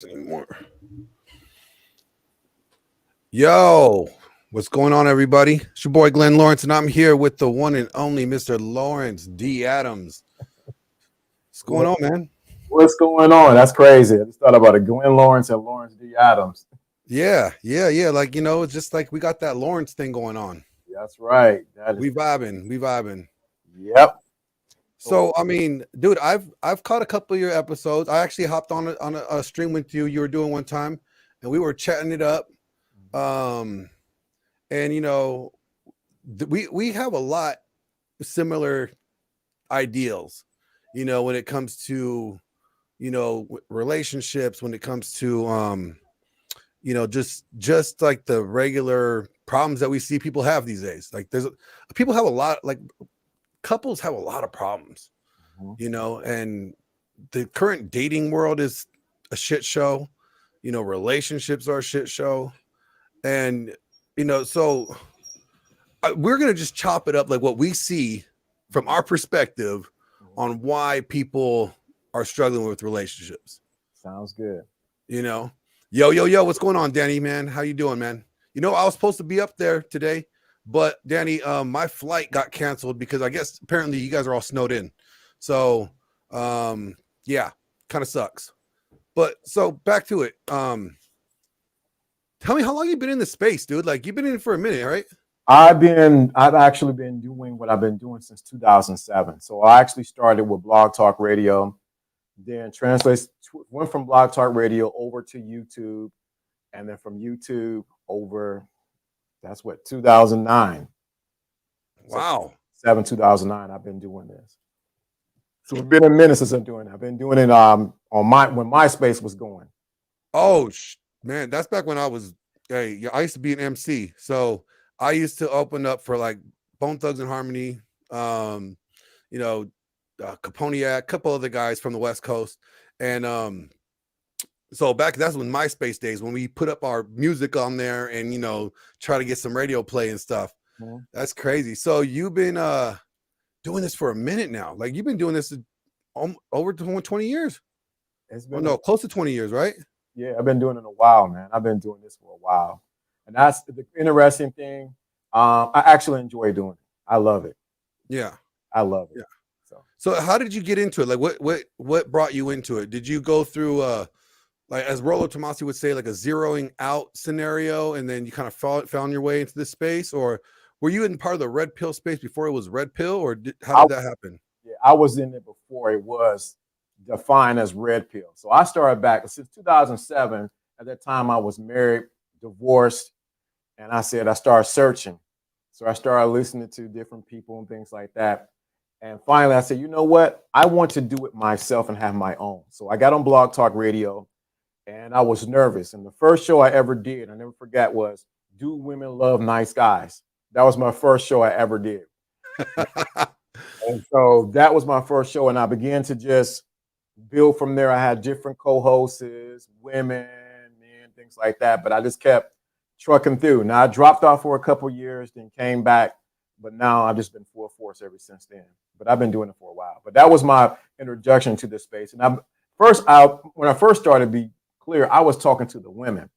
Anymore. Yo, what's going on, everybody? It's your boy Glenn Lawrence, and I'm here with the one and only Mr. Lawrence D. Adams. What's going What, on, man? what's going on? That's crazy. I just thought about it. Glenn Lawrence and Lawrence D. Adams. Yeah. Like it's just like we got that Lawrence thing going on. That's right. That is. We vibing. Yep. So I mean, dude, I've caught a couple of your episodes. I actually hopped on a stream with you. You were doing one time, and we were chatting it up. Um, and we have a lot similar ideals, when it comes to relationships, when it comes to just like the regular problems that we see people have these days. Like people have a lot, like couples have a lot of problems, Mhm. and the current dating world is a shit show. Relationships are a shit show. And so we're going to just chop it up like what we see from our perspective Mhm. on why people are struggling with relationships. Sounds good. You know, yo, what's going on, Danny? Man, how you doing, man? I was supposed to be up there today, but Danny, my flight got canceled because I guess apparently you guys are all snowed in. So, yeah, kind of sucks. But so back to it. Tell me how long you been in this space, dude. Like you've been in it for a minute, right? I've actually been doing what I've been doing since 2007. So I actually started with Blog Talk Radio, then went from Blog Talk Radio over to YouTube, and then from YouTube over. That's what 2009. So Wow. 2009. I've been doing this. So it's been a minute since I'm doing it. I've been doing it on when MySpace was going. Oh man, that's back when I was. Hey, yeah, I used to be an MC, so I used to open up for like Bone Thugs and Harmony, um, you know, Caponiac, a couple other guys from the West Coast, and so that's when MySpace days when we put up our music on there and try to get some radio play and stuff. Mhm. That's crazy. So you've been doing this for a minute now. Like you've been doing this over 20 years. It's Oh been a no, close to 20 years, right? Yeah, I've been doing it a while, man. I've been doing this for a while, and that's the interesting thing. I actually enjoy doing it. I love it. Yeah. I love it. Yeah. So So how did you get into it? Like what brought you into it? Did you go through like as Rollo Tomasi would say, like a zeroing out scenario, and then you kind of found your way into this space, or were you in part of the red pill space before it was red pill, or how I did that happen? yeah, I was in it before it was defined as red pill. So I started back since 2007. At that time, I was married, divorced, and I started searching. So I started listening to different people and things like that. And finally, I said, you know what? I want to do it myself and have my own. So I got on Blog Talk Radio, and I was nervous. And the first show I ever did, I never forget, was "Do Women Love Nice Guys?" That was my first show I ever did. And so that was my first show, and I began to just build from there. I had different co-hosts, women, men, things like that. But I just kept trucking through. Now I dropped off for a couple years, then came back, but now I've just been full force ever since then. But I've been doing it for a while. But that was my introduction to this space. And when I first started, to be clear, I was talking to the women,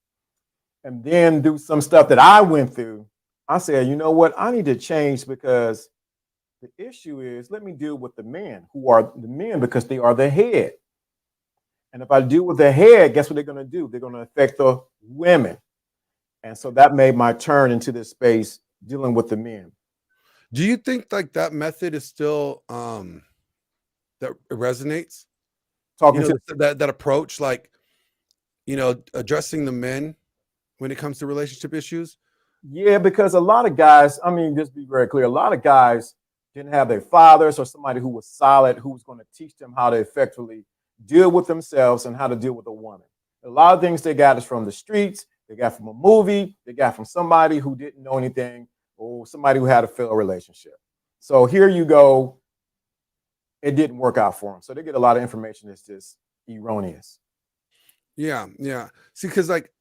and then do some stuff that I went through. I said, you know what? I need to change because the issue is, let me deal with the men who are the men because they are the head. And if I deal with the head, guess what they're going to do? They're going to affect the women. And so that made my turn into this space dealing with the men. Do you think like that method is still that resonates? Talking to That approach, like addressing the men when it comes to relationship issues. Yeah, because a lot of guys, I mean, just be very clear, a lot of guys didn't have their fathers or somebody who was solid, who was going to teach them how to effectively deal with themselves and how to deal with a woman. A lot of things they got is from the streets, they got from a movie, they got from somebody who didn't know anything or somebody who had a failed relationship. So here you go, it didn't work out for them. So they get a lot of information that's just erroneous. Yeah. See, because like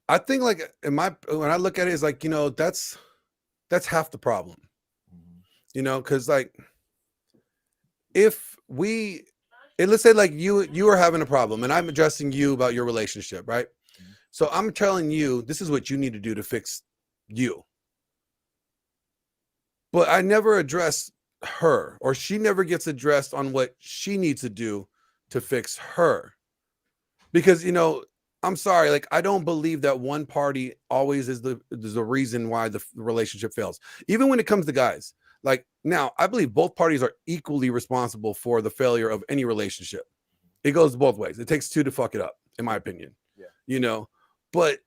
I think like when I look at it, it's like that's half the problem. Mhm. Because like if we let's say like you are having a problem and I'm addressing you about your relationship, right? So I'm telling you this is what you need to do to fix you. But I never address her, or she never gets addressed on what she needs to do to fix her. Because I'm sorry, like I don't believe that one party always is the reason why the relationship fails. Even when it comes to guys, like now, I believe both parties are equally responsible for the failure of any relationship. It goes both ways. It takes two to fuck it up, in my opinion. Yeah. But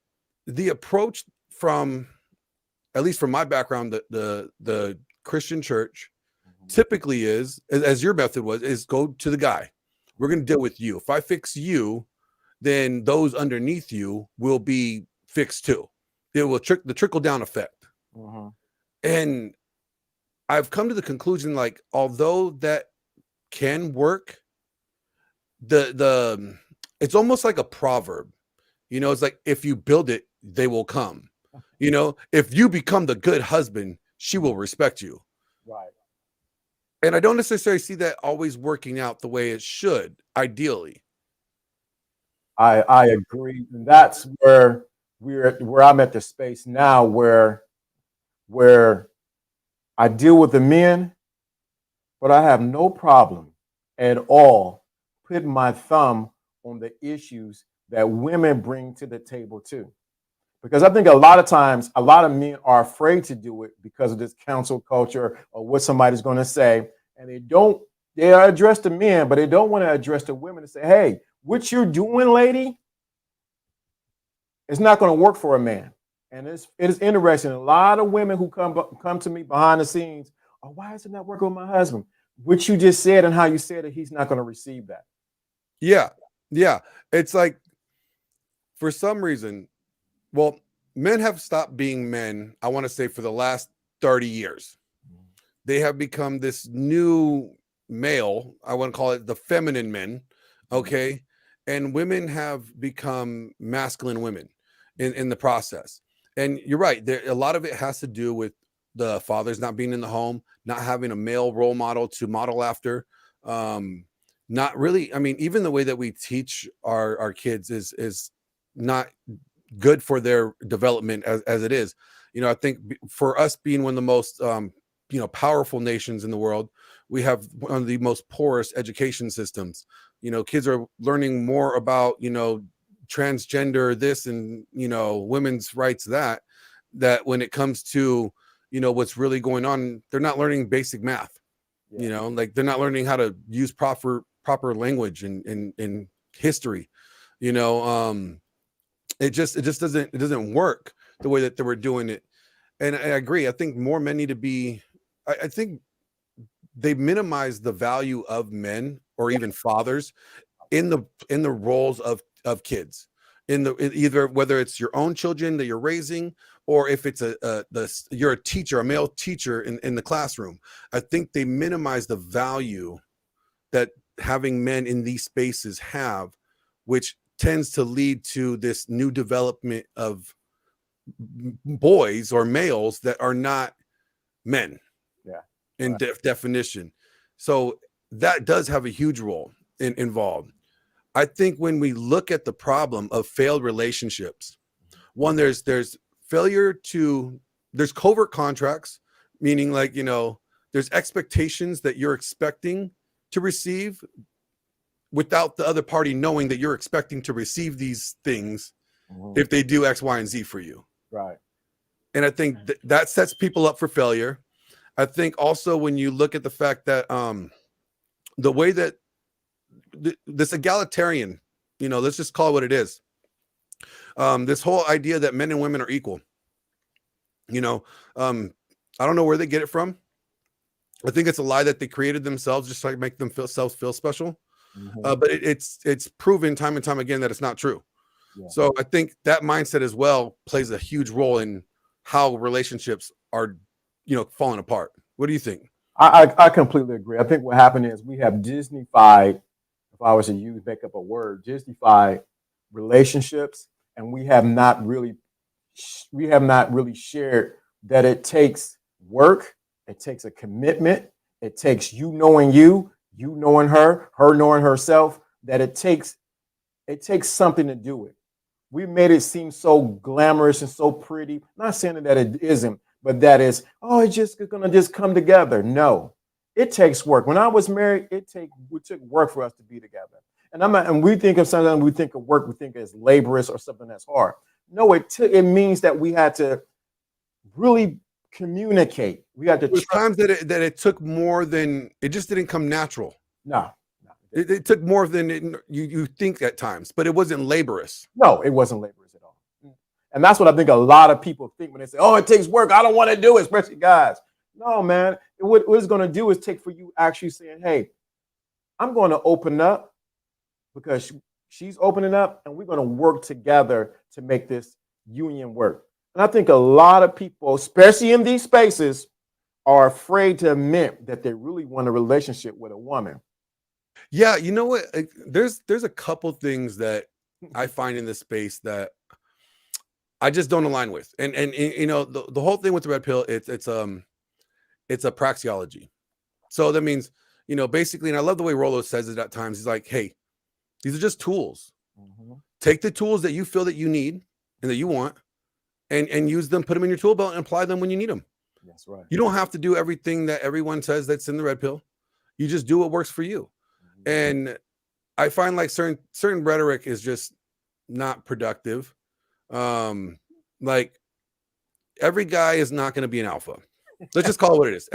the approach from, at least from my background, the Christian church typically is, as your method was, is go to the guy. We're going to deal with you. If I fix you, then those underneath you will be fixed too. It will the trickle down effect. And I've come to the conclusion, like, although that can work, the it's almost like a proverb. It's like, if you build it, they will come. If you become the good husband, she will respect you. Right. And I don't necessarily see that always working out the way it should, ideally. I agree. And that's where where I'm at the space now where I deal with the men, but I have no problem at all putting my thumb on the issues that women bring to the table too. Because I think a lot of times, a lot of men are afraid to do it because of this council culture or what somebody's going to say. And they address the men, but they don't want to address the women and say, hey, what you're doing, lady, it's not going to work for a man. And it is interesting. A lot of women who come to me behind the scenes, oh, why is it not working with my husband? What you just said and how you said it, he's not going to receive that. Yeah. Yeah. It's like, for some reason, well, men have stopped being men, I want to say, for the last 30 years. They have become this new male. I want to call it the feminine men. Okay. And women have become masculine women in the process. And you're right. A lot of it has to do with the fathers not being in the home, not having a male role model to model after. Not really. I mean, even the way that we teach our kids is not good for their development as it is. I think for us being one of the most powerful nations in the world, we have one of the most porous education systems. Kids are learning more about transgender this and women's rights that when it comes to what's really going on, they're not learning basic math. Like they're not learning how to use proper language in history. It just doesn't work the way that they were doing it. And I agree. I think more men need to be. I think they minimize the value of men or even fathers in the roles of kids, either whether it's your own children that you're raising, or if it's you're a teacher, a male teacher in the classroom. I think they minimize the value that having men in these spaces have, which tends to lead to this new development of boys or males that are not men. In definition. So that does have a huge role involved. I think when we look at the problem of failed relationships, one, there's failure to, there's covert contracts, meaning like, there's expectations that you're expecting to receive without the other party knowing that you're expecting to receive these things if they do X, Y, and Z for you. Right. And I think that sets people up for failure. I think also when you look at the fact that the way that this egalitarian, let's just call it what it is. This whole idea that men and women are equal. I don't know where they get it from. I think it's a lie that they created themselves just to make themselves feel special. But it's proven time and time again that it's not true. Yeah. So I think that mindset as well plays a huge role in how relationships are, falling apart. What do you think? I completely agree. I think what happened is we have Disney-fied, if I was to make up a word, Disney-fied relationships, and we have not really shared that it takes work, it takes a commitment, it takes you knowing you, you knowing her knowing herself, that it takes something to do it. We made it seem so glamorous and so pretty. Not saying that it isn't, but that is, oh, it's just gonna just come together. No, it takes work. When I was married, it took work for us to be together. And I'm not, and we think of sometimes we think of work, we think as laborious or something that's hard. No, it means that we had to really communicate. We had to There's trust. times that it took more than it just didn't come natural. No, It took more than you think at times, but it wasn't laborious. no, it wasn't laborious at all. And that's what I think a lot of people think when they say, oh, it takes work, I don't want to do it, especially guys. No, man, what it's going to do is take for you actually saying, hey, I'm going to open up because she's opening up, and we're going to work together to make this union work. And I think a lot of people, especially in these spaces, are afraid to admit that they really want a relationship with a woman. Yeah, you know what? There's a couple things that I find in this space that I just don't align with. And you know, the whole thing with the red pill, it's a praxeology. So that means, you know, basically, and I love the way Rollo says it at times. He's like, hey, these are just tools. Mm-hmm. Take the tools that you feel that you need and that you want, and use them, put them in your tool belt, and apply them when you need them. That's right. You don't have to do everything that everyone says that's in the red pill. You just do what works for you. Mm-hmm. And I find like certain rhetoric is just not productive. Like every guy is not going to be an alpha. Let's just call it what it is.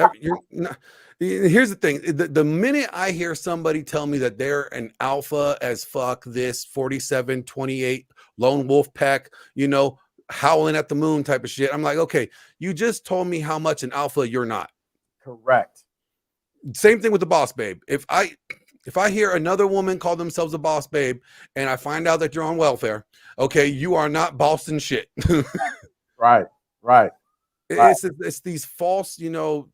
Here's the thing. The minute I hear somebody tell me that they're an alpha as fuck, this 47, 28, lone wolf pack, you know, howling at the moon type of shit, I'm like, okay, you just told me how much an alpha you're not. Correct. Same thing with the boss babe. If I hear another woman call themselves a boss babe and I find out that you're on welfare, okay, you are not bossing shit. Right. It's these false, you know,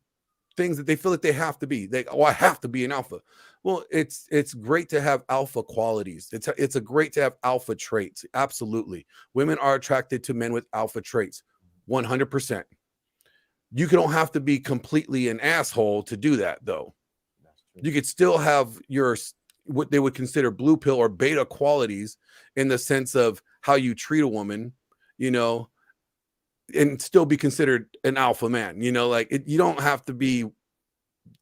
things that they feel like they have to be. I have to be an alpha. Well, it's great to have alpha qualities. It's a great to have alpha traits. Absolutely. Women are attracted to men with alpha traits. 100%. You don't have to be completely an asshole to do that, though. You could still have your what they would consider blue pill or beta qualities in the sense of how you treat a woman, you know, and still be considered an alpha man. You know, like you don't have to be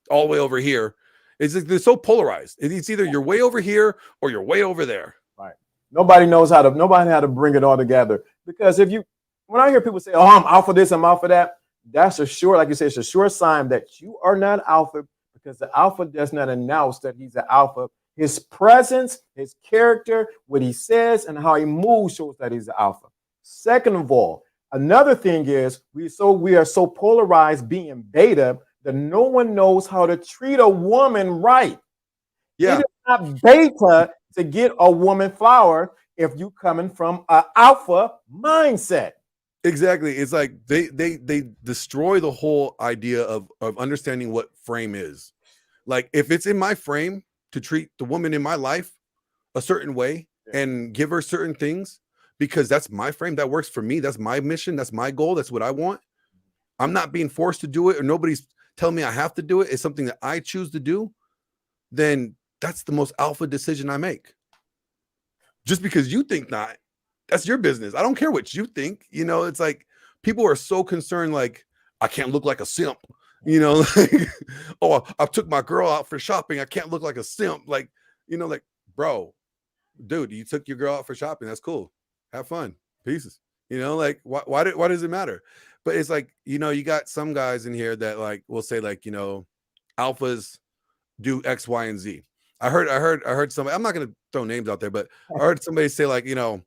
all the way over here. It's like they're so polarized. It's either you're way over here or you're way over there. Right. Nobody how to bring it all together. Because when I hear people say, oh, I'm alpha this, I'm alpha that, that's a sure, like you say, it's a sure sign that you are not alpha, because the alpha does not announce that he's an alpha. His presence, his character, what he says, and how he moves shows that he's an alpha. Second of all, another thing is we are so polarized being beta that no one knows how to treat a woman right. Yeah. It is not beta to get a woman flower if you coming from an alpha mindset. Exactly. It's like they destroy the whole idea of understanding what frame is. Like if it's in my frame to treat the woman in my life a certain way and give her certain things, because that's my frame, that works for me, that's my mission, that's my goal, that's what I want. I'm not being forced to do it, or nobody's telling me I have to do it. It's something that I choose to do. Then that's the most alpha decision I make. Just because you think not, that's your business. I don't care what you think. You know, it's like people are so concerned, like, I can't look like a simp. You know, like, oh, I took my girl out for shopping, I can't look like a simp. Like, you know, like, bro, dude, you took your girl out for shopping. That's cool. Have fun. Pieces. You know, like, why does it matter? But it's like, you know, you got some guys in here that like will say, like, you know, alphas do X, Y, and Z. I heard somebody, I'm not gonna throw names out there, but I heard somebody say, like, you know,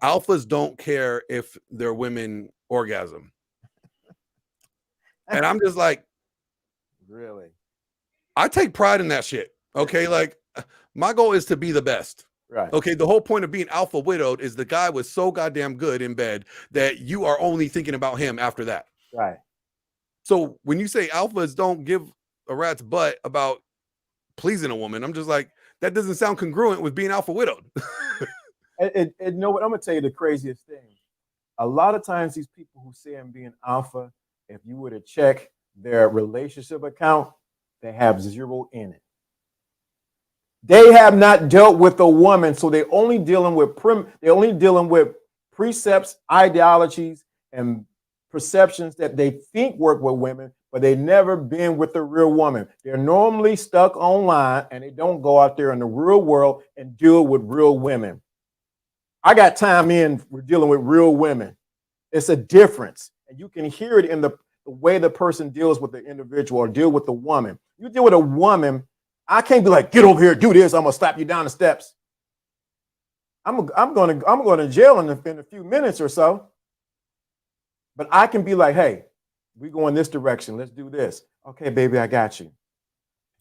alphas don't care if their women orgasm. And I'm just like, really? I take pride in that shit. Okay. Like my goal is to be the best. Right. Okay. The whole point of being alpha widowed is the guy was so goddamn good in bed that you are only thinking about him after that. Right. So when you say alphas don't give a rat's butt about pleasing a woman, I'm just like, that doesn't sound congruent with being alpha widowed. And you know what? I'm gonna tell you the craziest thing. A lot of times, these people who say I'm being alpha, if you were to check their relationship account, they have zero in it. They have not dealt with a woman, so they're only dealing with precepts, ideologies, and perceptions that they think work with women, but they never been with a real woman. They're normally stuck online and they don't go out there in the real world and deal with real women. I got time in for dealing with real women. It's a difference. And you can hear it in the way the person deals with the individual or deal with the woman. You deal with a woman, I can't be like, get over here, do this. I'm gonna slap you down the steps. I'm going to jail in a few minutes or so. But I can be like, hey, we go in this direction. Let's do this. Okay, baby, I got you.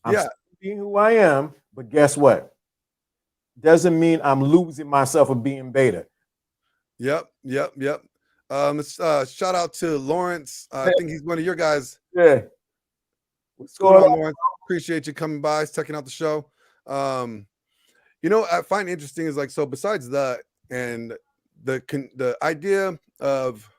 I'm being who I am, but guess what? Doesn't mean I'm losing myself of being beta. Yep. Shout out to Lawrence. I think he's one of your guys. Yeah. What's going on, Lawrence? Appreciate you coming by, checking out the show. You know, I find interesting is like, so besides that, and the idea of,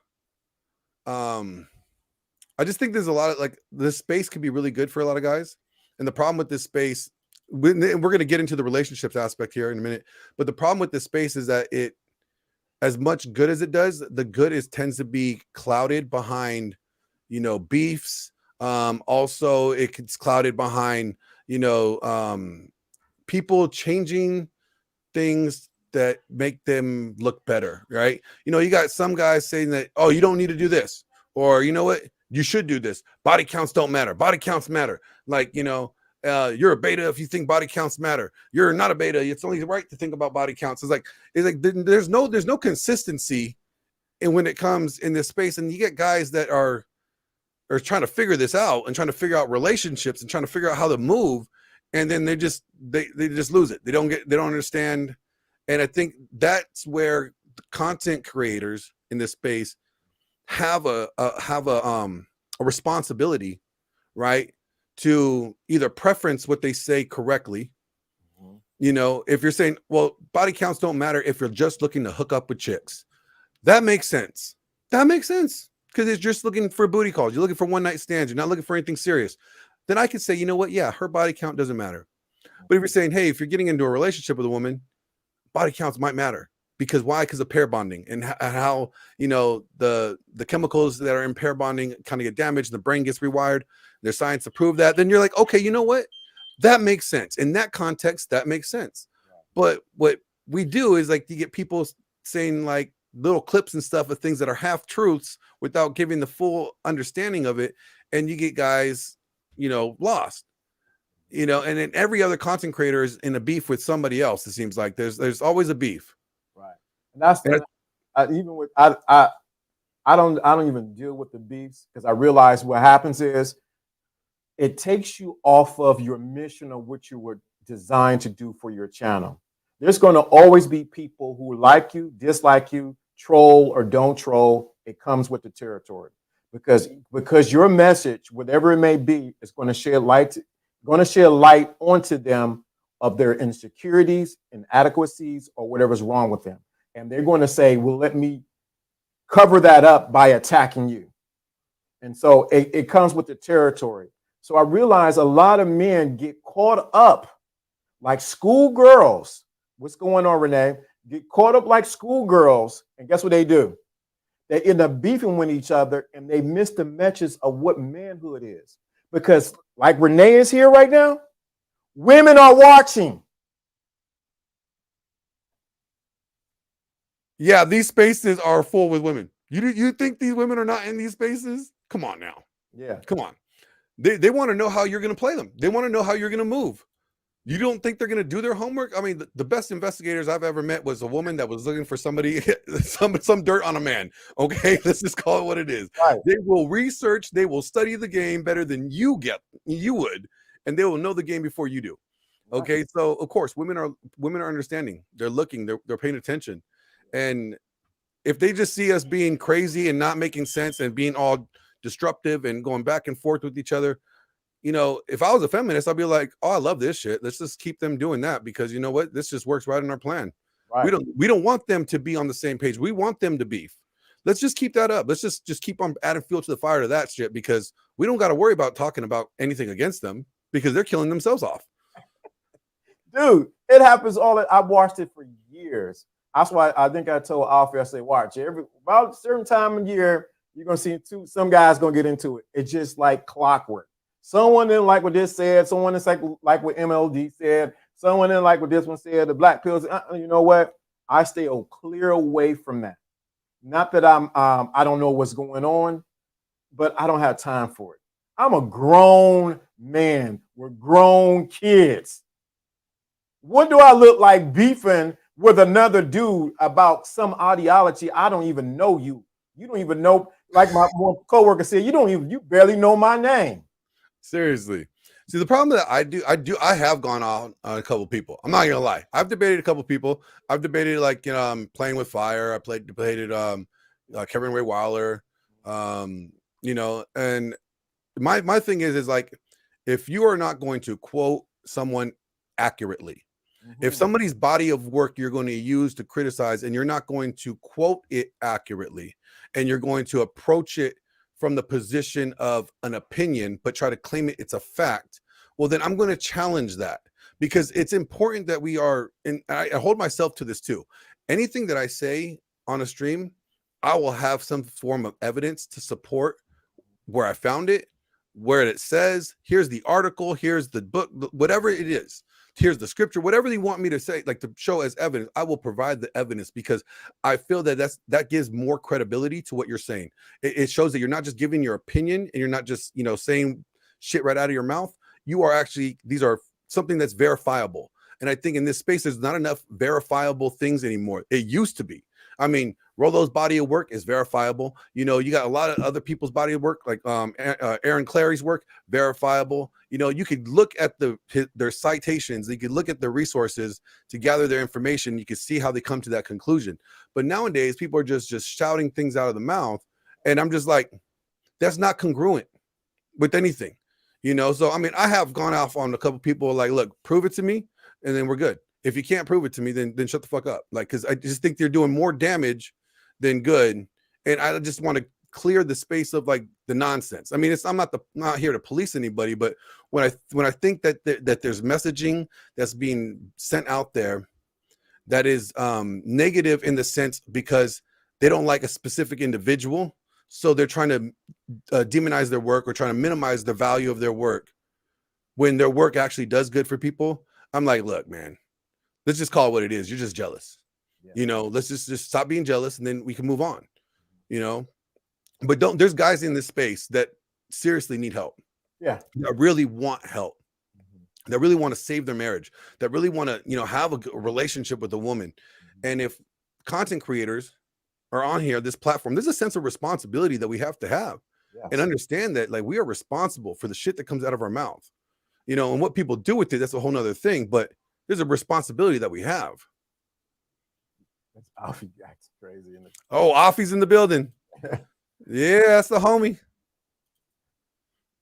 I just think there's a lot of like, this space could be really good for a lot of guys. And the problem with this space, we're going to get into the relationships aspect here in a minute, but the problem with this space is that it, as much good as it does, the good is tends to be clouded behind, you know, beefs. Also it gets clouded behind, you know, people changing things that make them look better, right? You know, you got some guys saying that, oh, you don't need to do this, or you know what, you should do this. Body counts don't matter. Body counts matter. Like, you know, you're a beta if you think body counts matter. You're not a beta. It's only right to think about body counts. It's like there's no consistency in when it comes in this space, and you get guys that are trying to figure this out and trying to figure out relationships and trying to figure out how to move, and then they just lose it. They don't understand. And I think that's where the content creators in this space have a responsibility, right, to either preference what they say correctly. You know, if you're saying, well, body counts don't matter if you're just looking to hook up with chicks, that makes sense. Because it's just looking for booty calls. You're looking for one night stands. You're not looking for anything serious. Then I could say, you know what? Yeah, her body count doesn't matter. But if you're saying, hey, if you're getting into a relationship with a woman, body counts might matter. Because why? Because of pair bonding and how, you know, the chemicals that are in pair bonding kind of get damaged. The brain gets rewired. There's science to prove that. Then you're like, okay, you know what? That makes sense. In that context, that makes sense. But what we do is like you get people saying like little clips and stuff of things that are half truths without giving the full understanding of it. And you get guys, you know, lost. You know, and then every other content creator is in a beef with somebody else. It seems like there's always a beef. Right. And that's I don't even deal with the beefs because I realize what happens is it takes you off of your mission of what you were designed to do for your channel. There's going to always be people who like you, dislike you, troll or don't troll. It comes with the territory because your message, whatever it may be, is going to shed light onto them of their insecurities, inadequacies, or whatever's wrong with them. And they're going to say, well, let me cover that up by attacking you. And so it comes with the territory. So I realize a lot of men get caught up like schoolgirls. What's going on, Renee? Get caught up like schoolgirls. And guess what they do? They end up beefing with each other and they miss the message of what manhood is. Because like Renee is here right now, women are watching. Yeah, these spaces are full with women. You think these women are not in these spaces? Come on now. Yeah. Come on. They want to know how you're going to play them. They want to know how you're going to move. You don't think they're going to do their homework? I mean, the best investigators I've ever met was a woman that was looking for somebody, some dirt on a man. Okay, let's just call it what it is. Right. They will research, they will study the game better than you would, and they will know the game before you do. Okay, right. So of course, women are understanding. They're looking, they're paying attention, and if they just see us being crazy and not making sense and being all disruptive and going back and forth with each other, you know, if I was a feminist, I'd be like, oh, I love this shit. Let's just keep them doing that because you know what? This just works right in our plan. Right. We don't want them to be on the same page. We want them to beef. Let's just keep that up. Let's just keep on adding fuel to the fire to that shit because we don't got to worry about talking about anything against them because they're killing themselves off. Dude, it happens all. I've watched it for years. That's why I think I told Alfie, I say, watch about a certain time of year, you're gonna see some guys gonna get into it. It's just like clockwork. Someone didn't like what this said. Someone didn't like what MLD said. Someone didn't like what this one said. The black pills. You know what? I stay clear away from that. Not that I don't know what's going on, but I don't have time for it. I'm a grown man. We're grown kids. What do I look like beefing with another dude about some ideology? I don't even know you. You don't even know. Like my one coworker said, you barely know my name. Seriously. See, the problem that I have gone on a couple people. I'm not gonna lie. I've debated a couple people. I've debated like Playing with Fire. I debated Kevin Ray Wilder. And my thing is like, if you are not going to quote someone accurately, if somebody's body of work you're going to use to criticize and you're not going to quote it accurately, and you're going to approach it from the position of an opinion, but try to claim it's a fact, well, then I'm going to challenge that, because it's important that we are, and I hold myself to this too. Anything that I say on a stream, I will have some form of evidence to support where I found it, where it says, here's the article, here's the book, whatever it is. Here's the scripture, whatever they want me to say, like to show as evidence, I will provide the evidence, because I feel that gives more credibility to what you're saying. It shows that you're not just giving your opinion, and you're not just, saying shit right out of your mouth. You are actually, these are something that's verifiable. And I think in this space, there's not enough verifiable things anymore. It used to be. I mean, Rollo's body of work is verifiable. You got a lot of other people's body of work, like Aaron Clary's work, verifiable. You could look at their citations. You could look at the resources to gather their information. You could see how they come to that conclusion. But nowadays, people are just shouting things out of the mouth. And I'm just like, that's not congruent with anything, So, I mean, I have gone off on a couple people like, look, prove it to me, and then we're good. If you can't prove it to me, then shut the fuck up. Like, because I just think they're doing more damage than good. And I just want to clear the space of like the nonsense. I mean, I'm not here to police anybody, but when I think that there's messaging that's being sent out there that is negative in the sense because they don't like a specific individual, so they're trying to demonize their work or trying to minimize the value of their work when their work actually does good for people. I'm like, look, man, let's just call it what it is. You're just jealous. Yeah. Let's just stop being jealous, and then we can move on. But there's guys in this space that seriously need help. Yeah. That really want help. That really want to save their marriage. That really want to, have a relationship with a woman. And if content creators are on here, this platform, there's a sense of responsibility that we have to have. Yes. And understand that like we are responsible for the shit that comes out of our mouth. And what people do with it, that's a whole nother thing. But there's a responsibility that we have. Alfie acts crazy. Alfie's in the building. Yeah, that's the homie.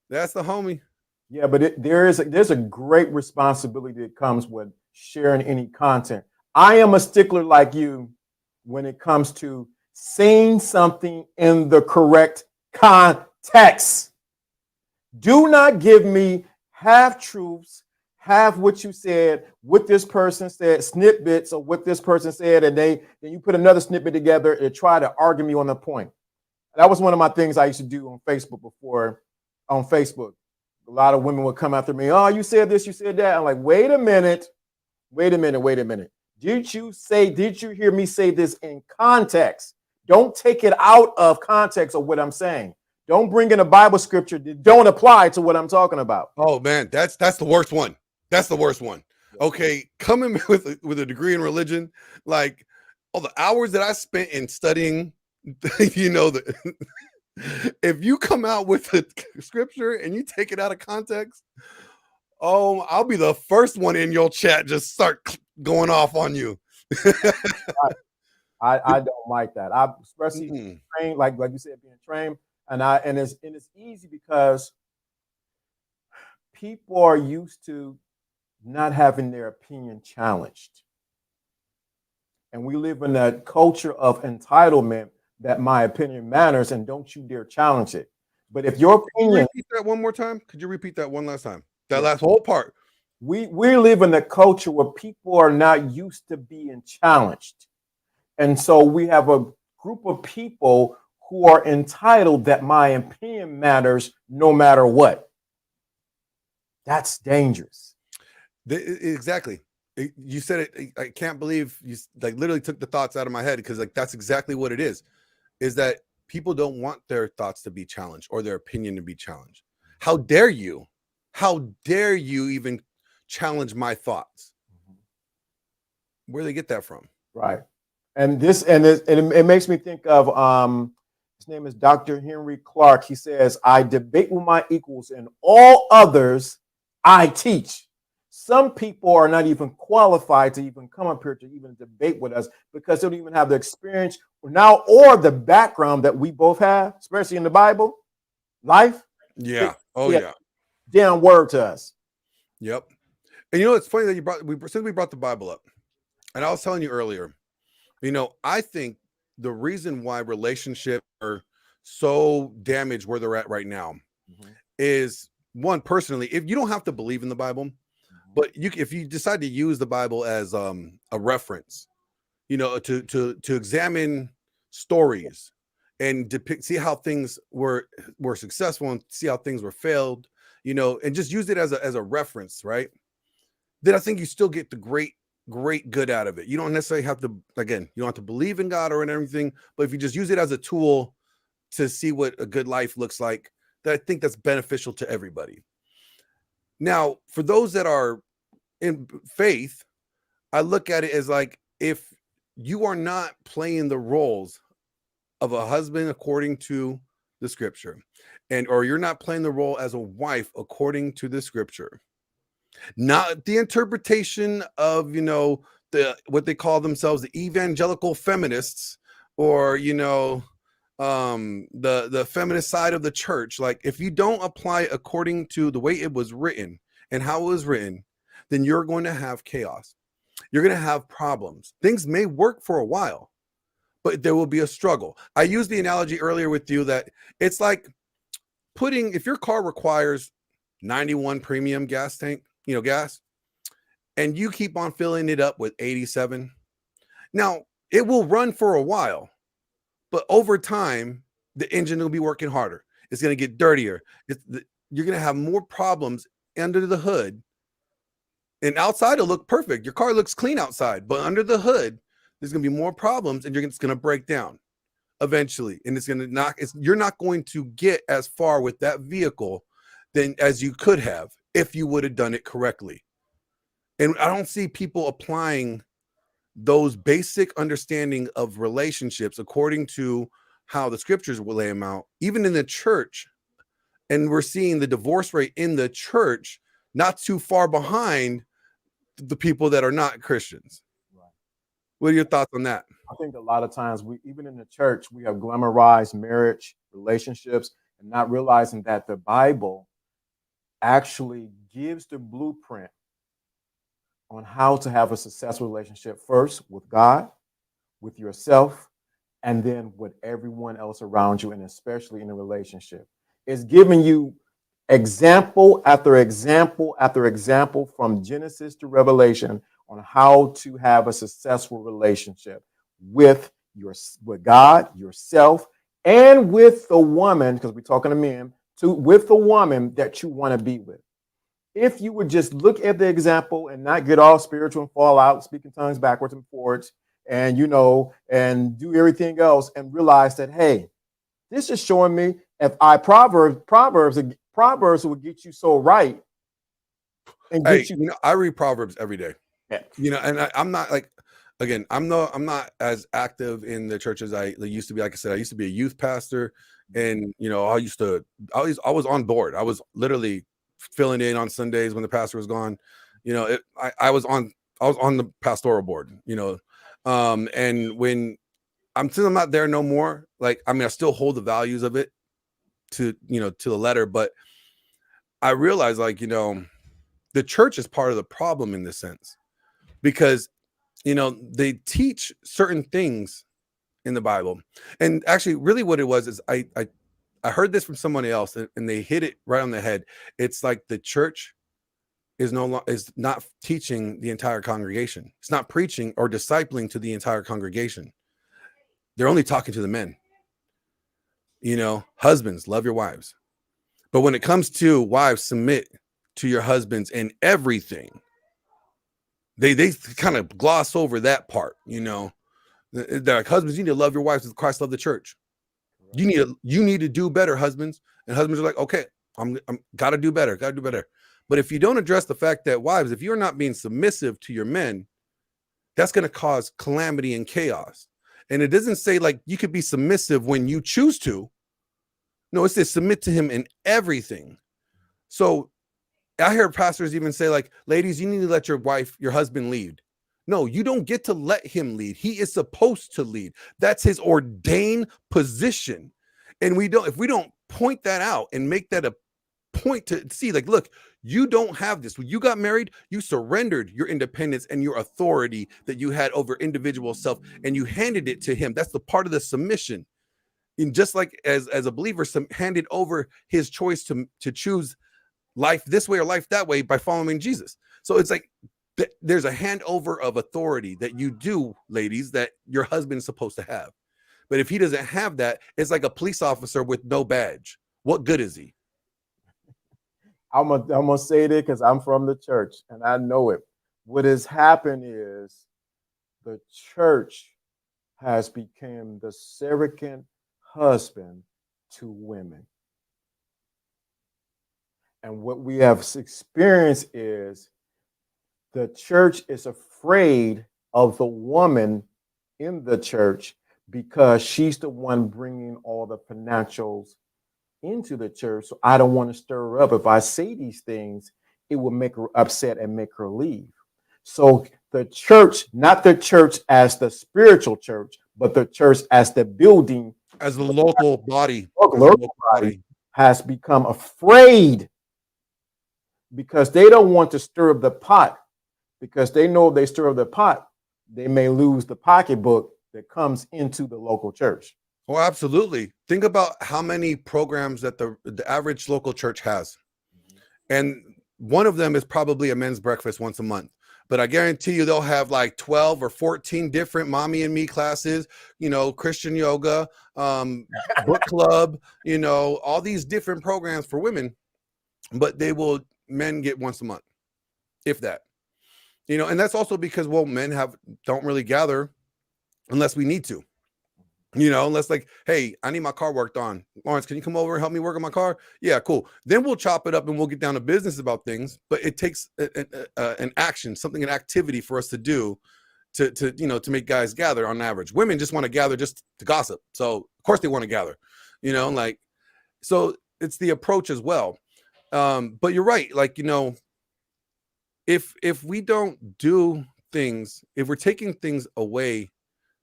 That's the homie. Yeah, but there's a great responsibility that comes with sharing any content. I am a stickler like you when it comes to saying something in the correct context. Do not give me half truths, half what you said, what this person said, snippets of what this person said, and then you put another snippet together and try to argue me on the point. That was one of my things I used to do on Facebook before. On Facebook, a lot of women would come after me. Oh, you said this, you said that. I'm like, wait a minute. Did you hear me say this in context? Don't take it out of context of what I'm saying. Don't bring in a Bible scripture that don't apply to what I'm talking about. Oh man, that's the worst one. That's the worst one. Okay, coming with a degree in religion, like all the hours that I spent in studying, if you come out with a scripture and you take it out of context, I'll be the first one in your chat just start going off on you. I don't like that. I especially trained, like you said, being trained, and it's easy because people are used to not having their opinion challenged. And we live in that culture of entitlement that my opinion matters and don't you dare challenge it. But if your opinion... Repeat that one more time. Could you repeat that one last time? That last whole part. We live in a culture where people are not used to being challenged. And so we have a group of people who are entitled that my opinion matters no matter what. That's dangerous. Exactly. You said it. I can't believe you like literally took the thoughts out of my head, because like that's exactly what it is that people don't want their thoughts to be challenged or their opinion to be challenged. How dare you? How dare you even challenge my thoughts? Where do they get that from? Right. And it makes me think of his name is Dr. Henry Clark. He says, I debate with my equals, and all others I teach. Some people are not even qualified to even come up here to even debate with us because they don't even have the experience now or the background that we both have, especially in the Bible, life. Yeah. Oh Yeah, yeah. damn word to us. Yep. And you know, it's funny that since we brought the Bible up, and I was telling you earlier, you know, I think the reason why relationships are so damaged where they're at right now is, one, personally, if you don't have to believe in the Bible, but if you decide to use the Bible as a reference, you know, to examine stories and see how things were successful and see how things were failed, you know, and just use it as a reference, right? Then I think you still get the great good out of it. You don't necessarily have to, again, you don't have to believe in God or in everything, but if you just use it as a tool to see what a good life looks like, that I think that's beneficial to everybody. Now, for those that are in faith, I look at it as like, if you are not playing the roles of a husband according to the scripture, and or you're not playing the role as a wife according to the scripture, not the interpretation of, you know, the what they call themselves, the evangelical feminists, or, you know, the feminist side of the church. Like, if you don't apply according to the way it was written and how it was written, then you're going to have chaos. You're going to have problems. Things may work for a while, but there will be a struggle. I used the analogy earlier with you that it's like if your car requires 91 premium gas tank, you know, gas, and you keep on filling it up with 87. Now, it will run for a while, but over time, the engine will be working harder. It's going to get dirtier. You're going to have more problems under the hood. And outside, it'll look perfect. Your car looks clean outside, but under the hood, there's going to be more problems, and it's going to break down eventually. And it's going to you're not going to get as far with that vehicle as you could have if you would have done it correctly. And I don't see people applying those basic understanding of relationships according to how the scriptures will lay them out, even in the church. And we're seeing the divorce rate in the church not too far behind the people that are not Christians. Right. What are your thoughts on that? I think a lot of times even in the church, we have glamorized marriage, relationships, and not realizing that the Bible actually gives the blueprint on how to have a successful relationship, first with God, with yourself, and then with everyone else around you, and especially in a relationship. It's giving you example after example after example from Genesis to Revelation on how to have a successful relationship with God, yourself, and with the woman, because we're talking to men, with the woman that you want to be with. If you would just look at the example and not get all spiritual and fall out, speaking tongues backwards and forwards, and and do everything else, and realize that, hey, this is showing me if Proverbs will get you so right and get you. You know, I read Proverbs every day. Yeah. You know, and I'm not like, again, I'm not as active in the church as I used to be. Like I said, I used to be a youth pastor, and you know, I was on board. I was literally filling in on Sundays when the pastor was gone. You know, I was on the pastoral board. You know, and when since I'm not there no more, like, I mean, I still hold the values of it to the letter, but I realize, like, you know, the church is part of the problem in this sense, because they teach certain things in the Bible. And actually, really what it was is I heard this from someone else, and they hit it right on the head. It's like the church is not teaching the entire congregation. It's not preaching or discipling to the entire congregation. They're only talking to the men. Husbands, love your wives. But when it comes to wives, submit to your husbands in everything. They kind of gloss over that part. They're like, husbands, you need to love your wives as Christ loved the church. You need to do better, husbands. And husbands are like, okay, I'm gotta do better. But if you don't address the fact that wives, if you're not being submissive to your men, that's going to cause calamity and chaos. And it doesn't say like you could be submissive when you choose to. No, it says submit to him in everything. So I hear pastors even say like, ladies, you need to let your husband lead. No, you don't get to let him lead. He is supposed to lead. That's his ordained position. And if we don't point that out and make that a point to see like, look, you don't have this. When you got married, you surrendered your independence and your authority that you had over individual self, and you handed it to him. That's the part of the submission. And just like as a believer, handed over his choice to choose life this way or life that way by following Jesus. So it's like there's a handover of authority that you do, ladies, that your husband's supposed to have. But if he doesn't have that, it's like a police officer with no badge. What good is he? I'm gonna say that because I'm from the church and I know it. What has happened is the church has become the surrogate husband to women. And what we have experienced is the church is afraid of the woman in the church because she's the one bringing all the financials into the church. So I don't want to stir her up. If I say these things, it will make her upset and make her leave. So the church, not the church as the spiritual church, but the church as the building, as the local body, has become afraid because they don't want to stir up the pot, because they know if they stir up the pot, they may lose the pocketbook that comes into the local church. Oh, absolutely. Think about how many programs that the average local church has. And one of them is probably a men's breakfast once a month. But I guarantee you they'll have like 12 or 14 different mommy and me classes, Christian yoga, book club, all these different programs for women. But men get once a month, if that. And that's also because, men don't really gather unless we need to. Unless like, hey, I need my car worked on. Lawrence, can you come over and help me work on my car? Yeah, cool. Then we'll chop it up and we'll get down to business about things. But it takes an action, an activity for us to do to make guys gather on average. Women just want to gather just to gossip. So of course they want to gather, so it's the approach as well. But you're right. Like, if we don't do things, if we're taking things away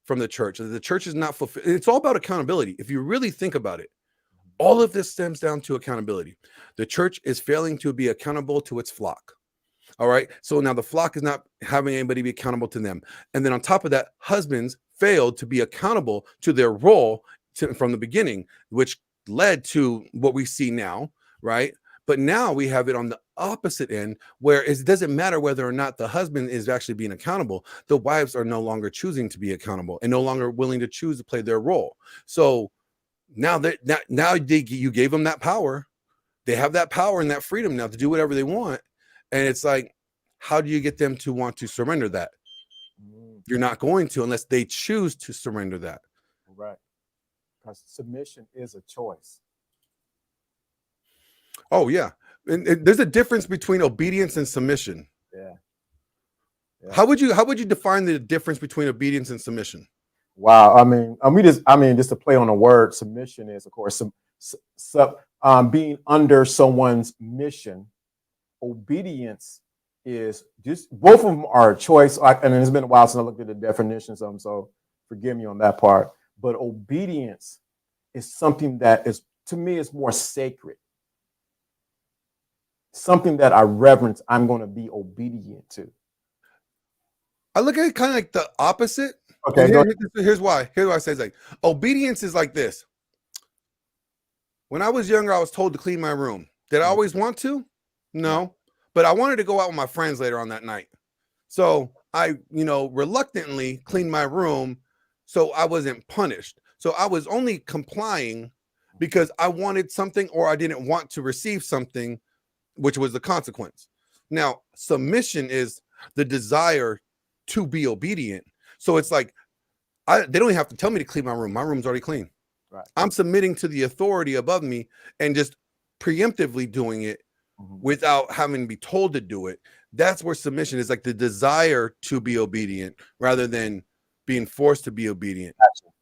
from the church is not fulfilled. It's all about accountability. If you really think about it, all of this stems down to accountability. The church is failing to be accountable to its flock. All right. So now the flock is not having anybody be accountable to them. And then on top of that, husbands failed to be accountable to their role from the beginning, which led to what we see now. Right. But now we have it on the opposite end, where it doesn't matter whether or not the husband is actually being accountable. The wives are no longer choosing to be accountable and no longer willing to choose to play their role. So now you gave them that power. They have that power and that freedom now to do whatever they want. And it's like, how do you get them to want to surrender that? You're not going to unless they choose to surrender that. Right. Because submission is a choice. Oh, yeah. And there's a difference between obedience and submission. Yeah. How would you define the difference between obedience and submission? Wow. Just to play on a word, submission is, of course, being under someone's mission. Obedience is just, both of them are a choice. And it's been a while since I looked at the definitions of them, so forgive me on that part. But obedience is something that is, to me, is more sacred. Something that I reverence, I'm going to be obedient to. I look at it kind of like the opposite. Okay. Here's why. Here's why I say it's like obedience is like this. When I was younger, I was told to clean my room. Did I always want to? No. but I wanted to go out with my friends later on that night. So I, reluctantly cleaned my room so I wasn't punished. So I was only complying because I wanted something or I didn't want to receive something, which was the consequence. Now, submission is the desire to be obedient. So it's like, they don't even have to tell me to clean my room. My room's already clean. Right. I'm submitting to the authority above me and just preemptively doing it without having to be told to do it. That's where submission is, like the desire to be obedient rather than being forced to be obedient. Gotcha.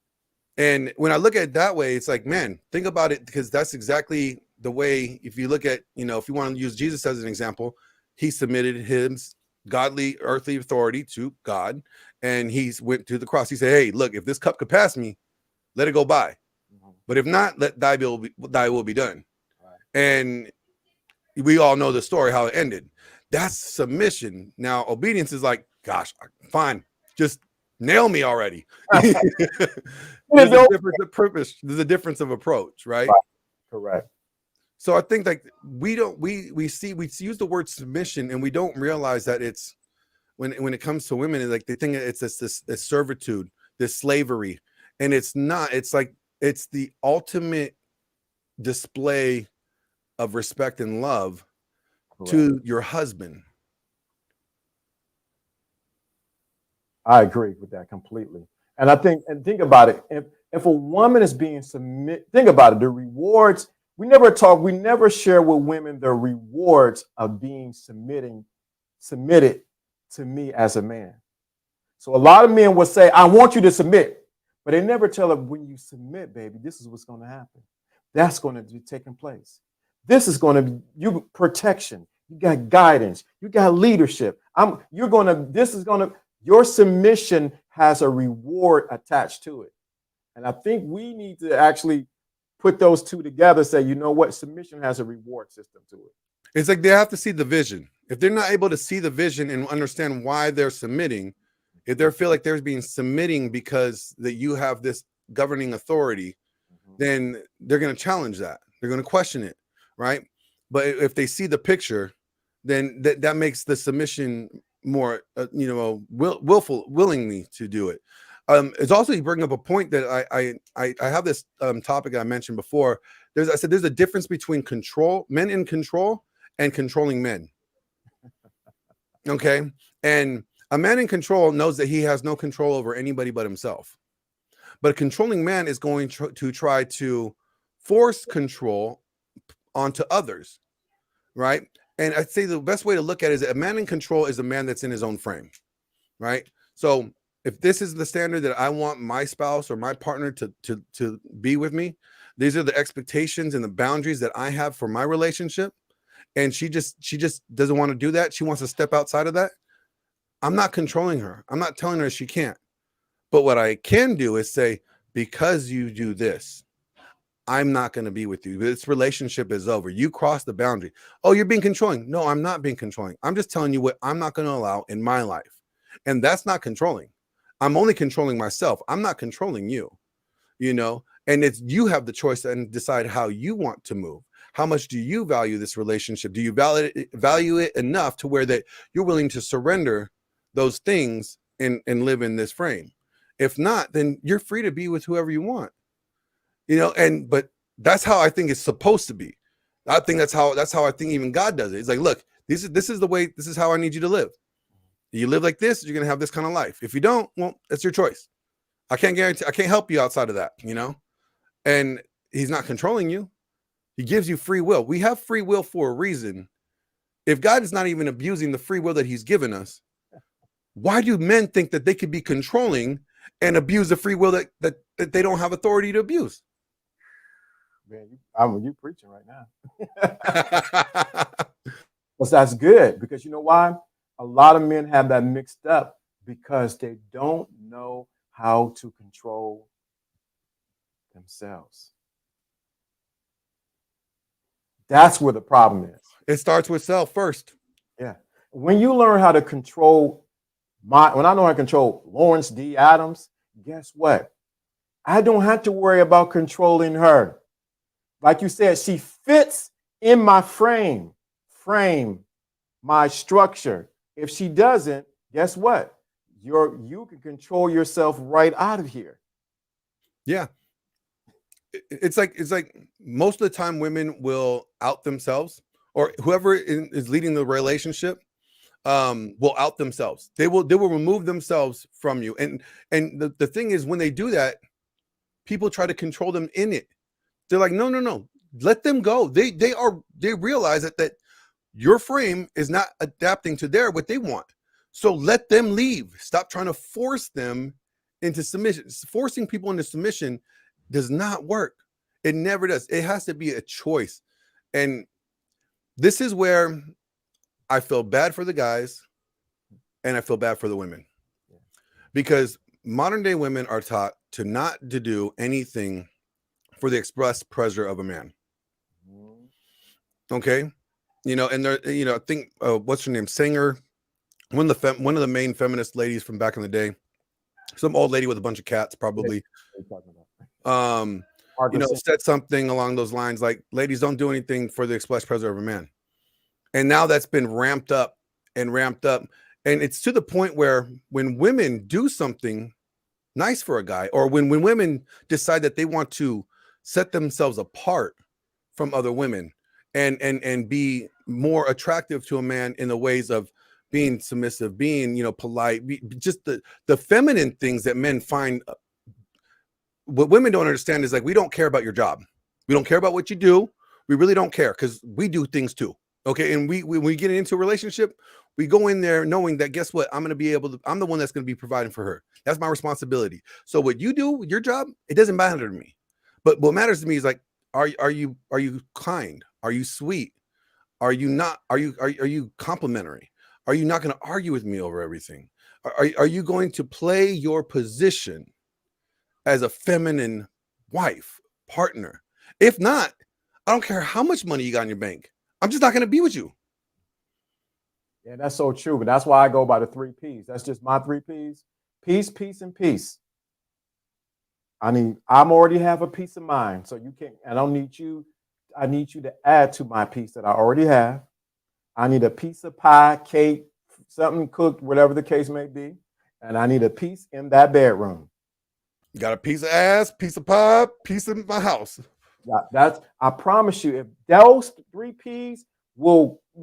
And when I look at it that way, it's like, man, think about it, because that's exactly the way, if you look at, if you want to use Jesus as an example, he submitted his godly earthly authority to God, and he went to the cross. He said, hey, look, if this cup could pass me, let it go by. But if not, let thy will be done. Right. And we all know the story, how it ended. That's submission. Now, obedience is like, gosh, fine, just nail me already. There's a difference of purpose. There's a difference of approach, right? Correct. So I think like we use the word submission and we don't realize that it's when it comes to women, it's like they think it's this servitude, this slavery, and it's not. It's like it's the ultimate display of respect and love to your husband. I agree with that completely. And think about it. If a woman is being think about it, the rewards, we never share with women the rewards of being submitted to me as a man. So a lot of men will say, I want you to submit, but they never tell her, when you submit, baby, this is what's going to happen. That's going to be taking place. This is going to be you protection. You got guidance. You got leadership. Your submission has a reward attached to it. And I think we need to actually put those two together, say, you know what? Submission has a reward system to it. It's like they have to see the vision. If they're not able to see the vision and understand why they're submitting, if they feel like they're being submitting because that you have this governing authority, then they're going to challenge that. They're going to question it, right? But if they see the picture, then that makes the submission more, willingly to do it. It's also, you bring up a point that I have this topic I mentioned before. I said there's a difference between men in control and controlling men. Okay, and a man in control knows that he has no control over anybody but himself. But a controlling man is going to try to force control onto others, right? And I'd say the best way to look at it is that a man in control is a man that's in his own frame, right? So if this is the standard that I want my spouse or my partner to be with me, these are the expectations and the boundaries that I have for my relationship, and she just doesn't want to do that. She wants to step outside of that. I'm not controlling her. I'm not telling her she can't. But what I can do is say, because you do this, I'm not going to be with you. This relationship is over. You crossed the boundary. Oh, you're being controlling. No, I'm not being controlling. I'm just telling you what I'm not going to allow in my life. And that's not controlling. I'm only controlling myself. I'm not controlling you, and it's, you have the choice and decide how you want to move. How much do you value this relationship? Do you value it enough to where that you're willing to surrender those things and live in this frame? If not, then you're free to be with whoever you want, but that's how I think it's supposed to be. I think that's how I think even God does it. It's like, look, this is the way, this is how I need you to live. You live like this, you're going to have this kind of life. If you don't, well, that's your choice. I can't guarantee, I can't help you outside of that, and he's not controlling you. He gives you free will. We have free will for a reason. If God is not even abusing the free will that he's given us, why do men think that they could be controlling and abuse the free will that they don't have authority to abuse? Man, you preaching right now. Well, that's good, because you know why? A lot of men have that mixed up because they don't know how to control themselves. That's where the problem is. It starts with self first. Yeah. When you learn how to control when I know how to control Lawrence D. Adams, guess what? I don't have to worry about controlling her. Like you said, she fits in my frame. my structure. If she doesn't, guess what? You can control yourself right out of here. Yeah. It's like most of the time women will out themselves, or whoever is leading the relationship will out themselves. They will remove themselves from you. And the thing is, when they do that, people try to control them in it. They're like, no, no, no, let them go. They realize that your frame is not adapting to what they want. So let them leave. Stop trying to force them into submission. Forcing people into submission does not work. It never does. It has to be a choice. And this is where I feel bad for the guys and I feel bad for the women, because modern day women are taught to not to do anything for the express pleasure of a man. Okay. And they're, I think, what's her name? Singer, one of the main feminist ladies from back in the day, some old lady with a bunch of cats, probably, said something along those lines, like, ladies, don't do anything for the express pleasure of a man. And now that's been ramped up. And it's to the point where when women do something nice for a guy, or when women decide that they want to set themselves apart from other women and be more attractive to a man in the ways of being submissive, being, polite, just the feminine things that men find. What women don't understand is, like, we don't care about your job. We don't care about what you do. We really don't care, because we do things too. Okay. And when we get into a relationship, we go in there knowing that, guess what? I'm the one that's going to be providing for her. That's my responsibility. So what you do, your job, it doesn't matter to me. But what matters to me is, like, are you kind? Are you sweet? Are you not? Are you complimentary? Are you not going to argue with me over everything? Are you going to play your position as a feminine wife, partner? If not, I don't care how much money you got in your bank. I'm just not going to be with you. Yeah, that's so true. But that's why I go by the 3 P's. That's just my 3 P's. Peace, peace, and peace. I'm already have a peace of mind. So you can't, I don't need you. I need you to add to my peace that I already have. I need a piece of pie, cake, something cooked, whatever the case may be. And I need a piece in that bedroom. You got a piece of ass, piece of pie, piece of my house. I promise you, if those 3 P's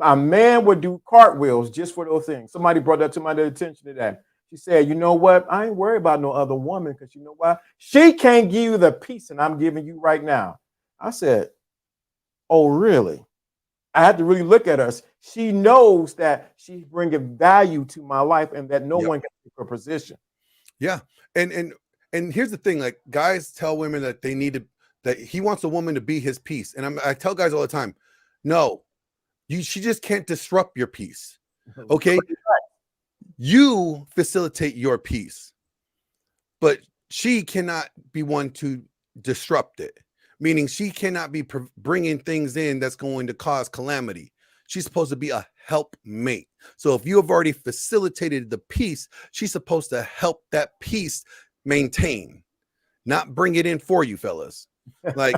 a man would do cartwheels just for those things. Somebody brought that to my attention today. She said, you know what? I ain't worried about no other woman, because you know why? She can't give you the peace and I'm giving you right now. I said, oh, really? I had to really look at her. She knows that she's bringing value to my life and that no one can take her position. Yeah. And here's the thing, like, guys tell women that they need to, that he wants a woman to be his peace. And I tell guys all the time, no, she just can't disrupt your peace. Okay. You facilitate your peace, but she cannot be one to disrupt it. Meaning she cannot be bringing things in that's going to cause calamity. She's supposed to be a helpmate. So if you have already facilitated the peace, she's supposed to help that peace maintain, not bring it in for you, fellas. Like,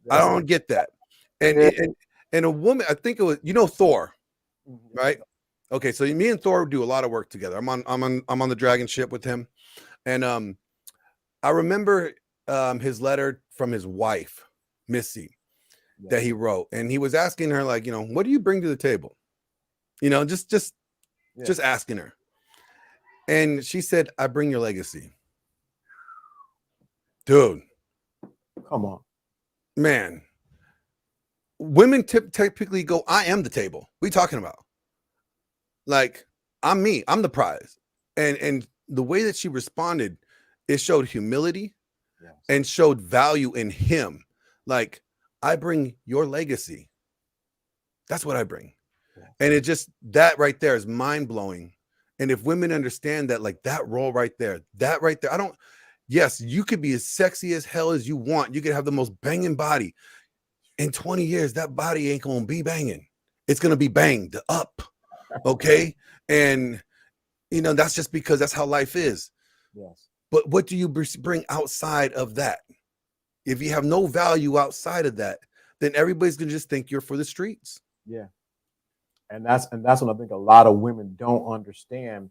I don't get that. And a woman, I think it was, Thor, right? Okay, so me and Thor do a lot of work together. I'm on the dragon ship with him, and I remember his letter from his wife, Missy, that he wrote, and he was asking her, like, what do you bring to the table? Just asking her, and she said, I bring your legacy. Dude, come on, man. Women typically go, I am the table. What are you talking about? Like, I'm me. I'm the prize. And the way that she responded, it showed humility and showed value in him. Like, I bring your legacy. That's what I bring. And it just, that right there is mind blowing. And if women understand that, like, that role right there, yes, you could be as sexy as hell as you want. You could have the most banging body. In 20 years, that body ain't going to be banging. It's going to be banged up. Okay. And, that's just because that's how life is. Yes. But what do you bring outside of that? If you have no value outside of that, then everybody's going to just think you're for the streets. Yeah. And that's what I think a lot of women don't understand.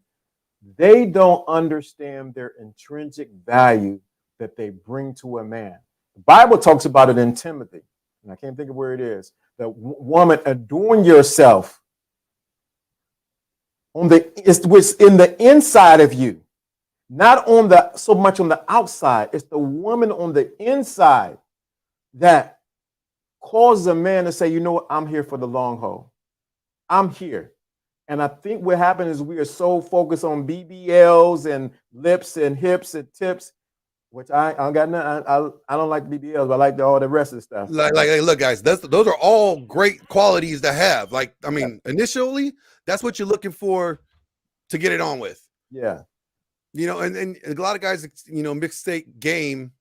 They don't understand their intrinsic value that they bring to a man. The Bible talks about it in Timothy, and I can't think of where it is. The woman, adorn yourself on it's what's in the inside of you, not on the so much on the outside. It's the woman on the inside that causes a man to say, you know what, I'm here for the long haul. I'm here. And I think what happened is we are so focused on BBLs and lips and hips and tips, which I don't got nothing. I don't like BBLs, but I like all the rest of the stuff. Like look, guys, those are all great qualities to have. Like, I mean, initially, that's what you're looking for to get it on with. Yeah. You know, and a lot of guys, you know, mistake game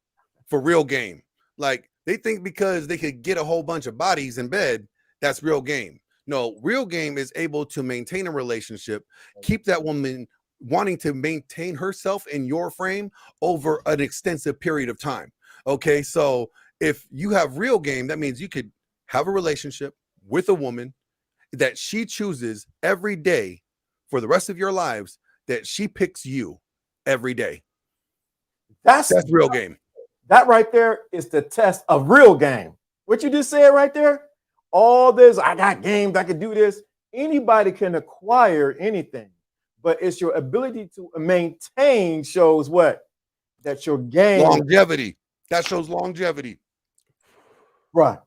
for real game. Like, they think because they could get a whole bunch of bodies in bed, that's real game. No, real game is able to maintain a relationship, keep that woman wanting to maintain herself in your frame over an extensive period of time. Okay, so if you have real game, that means you could have a relationship with a woman that she chooses every day for the rest of your lives, that she picks you every day. That's real game. That right there is the test of real game. What you just said right there, all this, I got games, I can do this. Anybody can acquire anything, but it's your ability to maintain shows what? That your game. Longevity. That shows longevity. Bruh,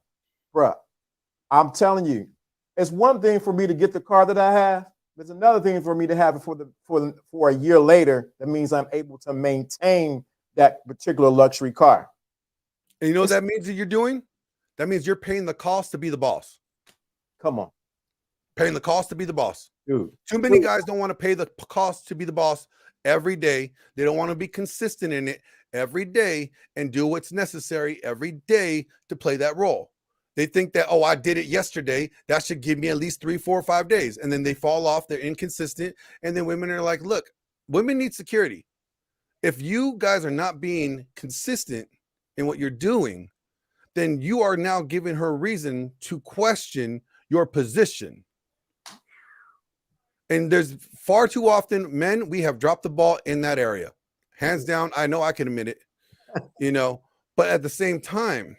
I'm telling you, it's one thing for me to get the car that I have. There's another thing for me to have it for a year later. That means I'm able to maintain that particular luxury car. And you know what that means that you're doing? That means you're paying the cost to be the boss. Come on. Paying the cost to be the boss. Dude. Too many guys don't want to pay the cost to be the boss every day. They don't want to be consistent in it every day and do what's necessary every day to play that role. They think that, oh, I did it yesterday, that should give me at least 3, 4, 5 days. And then they fall off, they're inconsistent. And then women are like, look, women need security. If you guys are not being consistent in what you're doing, then you are now giving her reason to question your position. And there's far too often, men, we have dropped the ball in that area. Hands down, I know I can admit it, you know, but at the same time,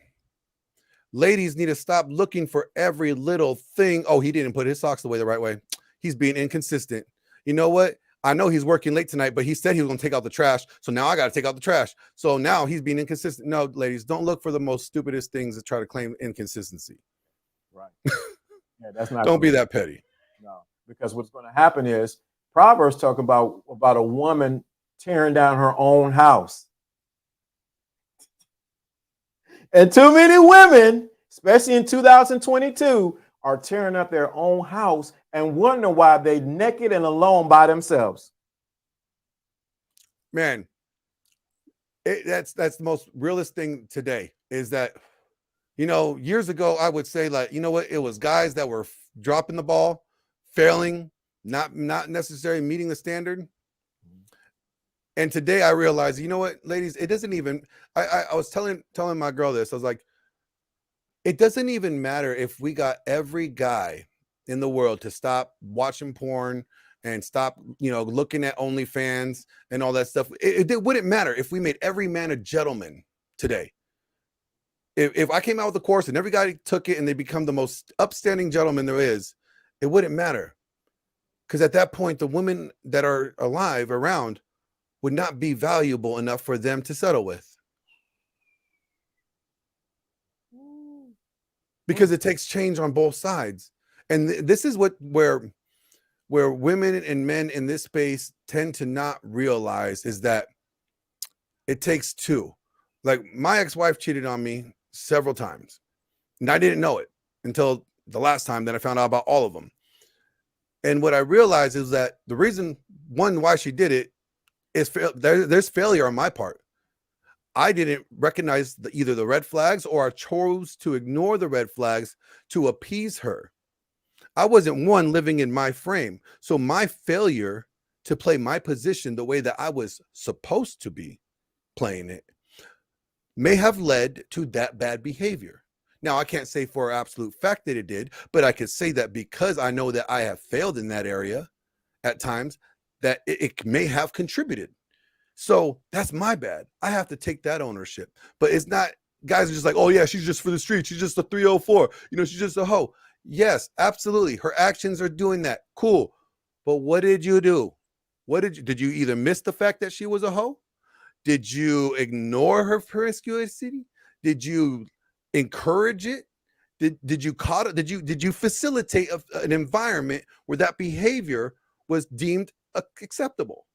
ladies need to stop looking for every little thing. Oh, he didn't put his socks away the right way. He's being inconsistent. You know what? I know he's working late tonight, but he said he was going to take out the trash. So now I got to take out the trash. So now he's being inconsistent. No, ladies, don't look for the most stupidest things to try to claim inconsistency. Right. Yeah, that's not. Don't be that petty. No, because what's going to happen is Proverbs talk about a woman tearing down her own house. And too many women, especially in 2022, are tearing up their own house and wondering why they naked and alone by themselves. Man, that's the most realist thing today is that, you know, years ago, I would say, like, you know what? It was guys that were dropping the ball, failing, not necessarily meeting the standard. And today I realized, you know what, ladies, it doesn't even, I was telling my girl this. I was like, it doesn't even matter if we got every guy in the world to stop watching porn and stop, you know, looking at OnlyFans and all that stuff. It wouldn't matter if we made every man a gentleman today. If I came out with a course and every guy took it and they become the most upstanding gentleman there is, it wouldn't matter. Because at that point, the women that are alive around would not be valuable enough for them to settle with. Because it takes change on both sides. And this is where women and men in this space tend to not realize is that it takes two. Like, my ex-wife cheated on me several times, and I didn't know it until the last time that I found out about all of them. And what I realized is that the reason, one, why she did it is there's failure on my part. I didn't recognize either the red flags, or I chose to ignore the red flags to appease her. I wasn't one living in my frame. So my failure to play my position the way that I was supposed to be playing it may have led to that bad behavior. Now, I can't say for an absolute fact that it did, but I could say that because I know that I have failed in that area at times, that it may have contributed. So that's my bad. I have to take that ownership. But it's not, guys are just like, oh yeah, she's just for the street. She's just a 304. She's just a hoe. Yes, absolutely. Her actions are doing that. Cool. But what did you do? Did you either miss the fact that she was a hoe? Did you ignore her promiscuity? Did you encourage it? Did you facilitate an environment where that behavior was deemed acceptable?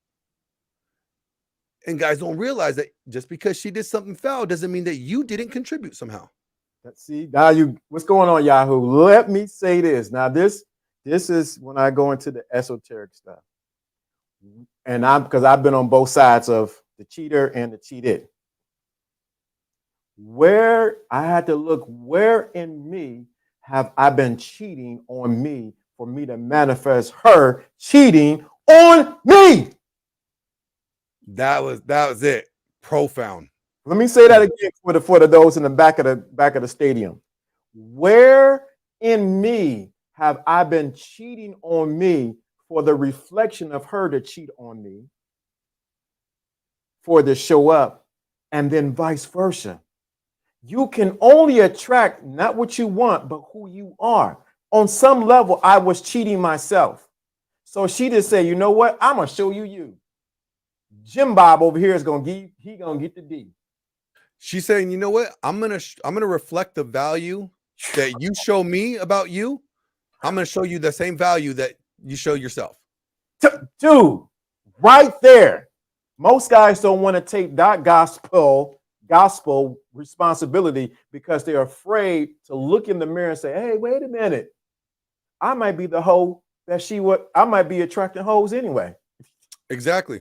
And guys don't realize that just because she did something foul doesn't mean that you didn't contribute somehow. Let's see. Now what's going on, Yahoo? Let me say this. Now, this is when I go into the esoteric stuff. And because I've been on both sides of the cheater and the cheated. Where I had to look, where in me have I been cheating on me for me to manifest her cheating on me? That was it. Profound. Let me say that again for those in the back of the stadium. Where in me have I been cheating on me for the reflection of her to cheat on me, for to show up, and then vice versa? You can only attract not what you want, but who you are. On some level, I was cheating myself. So she just said, you know what? I'm going to show you. Jim Bob over here is going to get the D. She's saying, you know what? I'm going to reflect the value that you show me about you. I'm going to show you the same value that you show yourself. Dude, right there. Most guys don't want to take that gospel responsibility because they're afraid to look in the mirror and say, hey, wait a minute. I might be the hoe that I might be attracting hoes anyway. Exactly.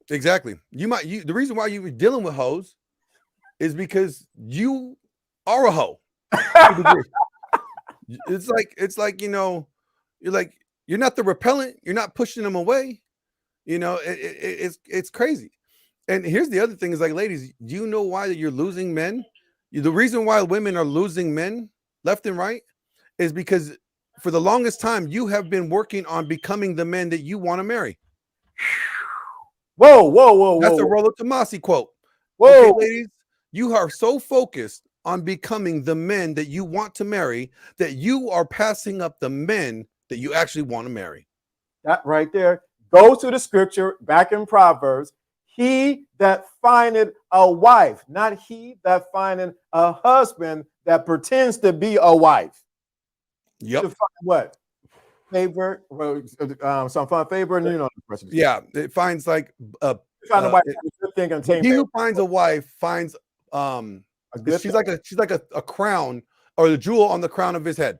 The reason why you were dealing with hoes is because you are a hoe. It's like, you're not the repellent. You're not pushing them away. It's crazy. And here's the other thing is, like, ladies, do you know why you're losing men? The reason why women are losing men left and right is because for the longest time, you have been working on becoming the men that you want to marry. Whoa. That's a Rollo Tomasi quote. Whoa. Okay, ladies, you are so focused on becoming the men that you want to marry that you are passing up the men that you actually want to marry. That right there. Go to the scripture back in Proverbs. He that findeth a wife, not he that findeth a husband that pretends to be a wife. Yep. To find what? Favor, some fun favor, and the person. Yeah, it finds like find a wife. He who finds a wife finds she's like a crown or the jewel on the crown of his head.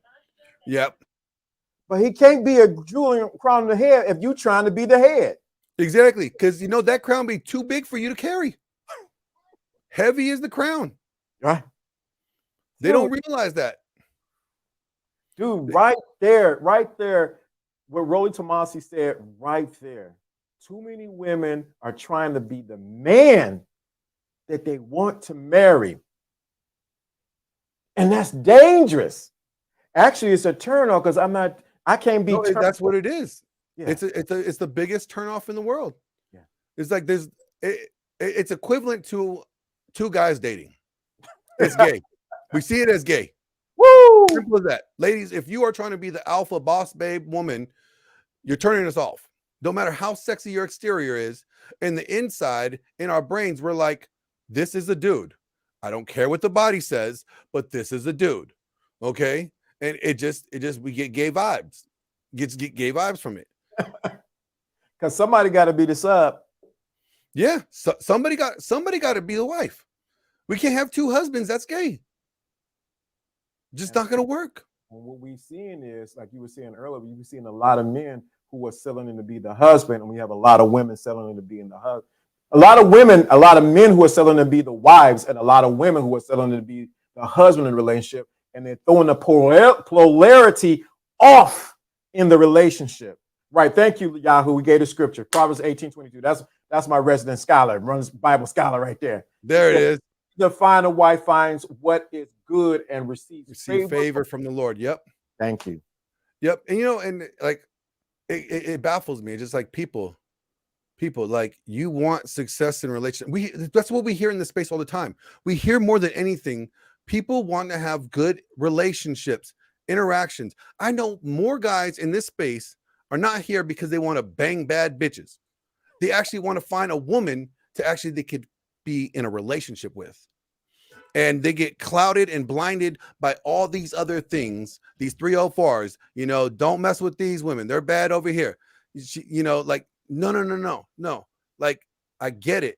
Yep. But he can't be a jewel crown on the head if you're trying to be the head. Exactly, because that crown be too big for you to carry. Heavy is the crown. Right. They don't realize that. Dude, right there, what Rolly Tomasi said right there. Too many women are trying to be the man that they want to marry. And that's dangerous. Actually, it's a turn off because I can't be. No, that's what it is. Yeah. It's the biggest turn off in the world. Yeah. It's like it's equivalent to two guys dating. It's gay. We see it as gay. Woo! Simple as that. Ladies, if you are trying to be the alpha boss babe woman, you're turning us off. No matter how sexy your exterior is, in the inside, in our brains, we're like, this is a dude. I don't care what the body says, but this is a dude. Okay? And we get gay vibes. Get gay vibes from it. Because somebody got to be the sub. Yeah. So somebody got to be the wife. We can't have two husbands. That's gay. Just not going to work. And what we're seeing is, like you were saying earlier, you were seeing a lot of men who are selling in to be the husband, and we have a lot of women selling in to be in the husband. A lot of men who are selling to be the wives, and a lot of women who are selling to be the husband in the relationship, and they're throwing the polarity off in the relationship. Right. Thank you, Yahoo. We gave the scripture. Proverbs 18:22. That's my resident scholar, runs Bible scholar right there. There it is. to find a wife finds what is good and receives Receive favor from the Lord. Yep. Thank you. Yep. And and like it baffles me. It's just like people like, you want success in relationship. That's what we hear in the space all the time. We hear more than anything, people want to have good relationships, interactions. I know more guys in this space are not here because they want to bang bad bitches. They actually want to find a woman they could be in a relationship with. And they get clouded and blinded by all these other things, these 304s, don't mess with these women. They're bad over here. Like, no. Like, I get it.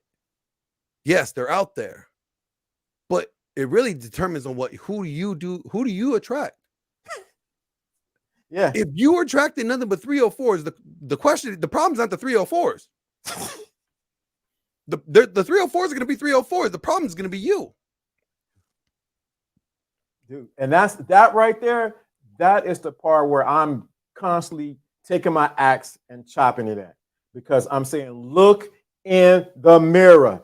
Yes, they're out there. But it really determines on who do you attract? Yeah. If you are attracting nothing but 304s, the problem's not the 304s. The 304s are going to be 304s. The problem is going to be you. Dude, and that right there, that is the part where I'm constantly taking my axe and chopping it at, because I'm saying, look in the mirror.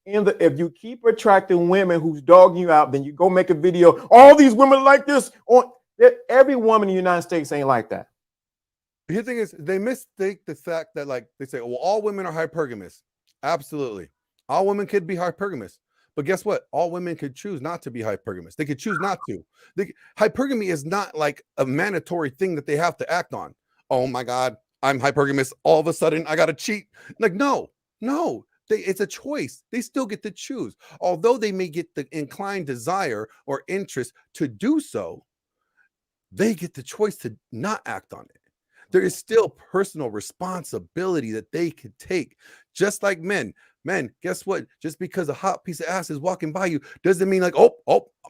If you keep attracting women who's dogging you out, then you go make a video. All these women like this. Every woman in the United States ain't like that. The thing is, they mistake the fact that, like, they say, well, all women are hypergamous. Absolutely. All women could be hypergamous. But guess what? All women could choose not to be hypergamous. They could choose not to. Hypergamy is not like a mandatory thing that they have to act on. Oh my God, I'm hypergamous. All of a sudden, I got to cheat. Like, no. It's a choice. They still get to choose. Although they may get the inclined desire or interest to do so, they get the choice to not act on it. There is still personal responsibility that they could take, just like men. Men, guess what? Just because a hot piece of ass is walking by you doesn't mean like, oh,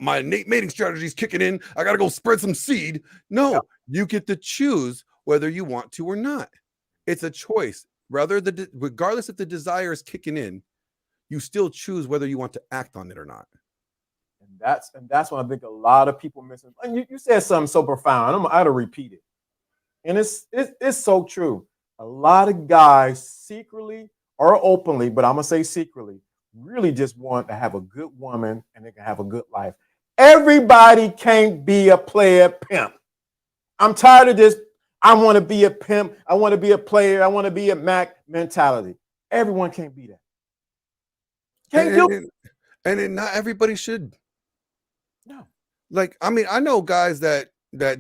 my innate mating strategy is kicking in. I got to go spread some seed. No, You get to choose whether you want to or not. It's a choice. Regardless if the desire is kicking in, you still choose whether you want to act on it or not. And that's what I think a lot of people miss. And you said something so profound. I got to repeat it. And it's so true. A lot of guys secretly or openly, but I'm going to say secretly, really just want to have a good woman and they can have a good life. Everybody can't be a player pimp. I'm tired of this. I want to be a pimp. I want to be a player. I want to be a Mac mentality. Everyone can't be that. Can't do it. And not everybody should. No. Like, I mean, I know guys that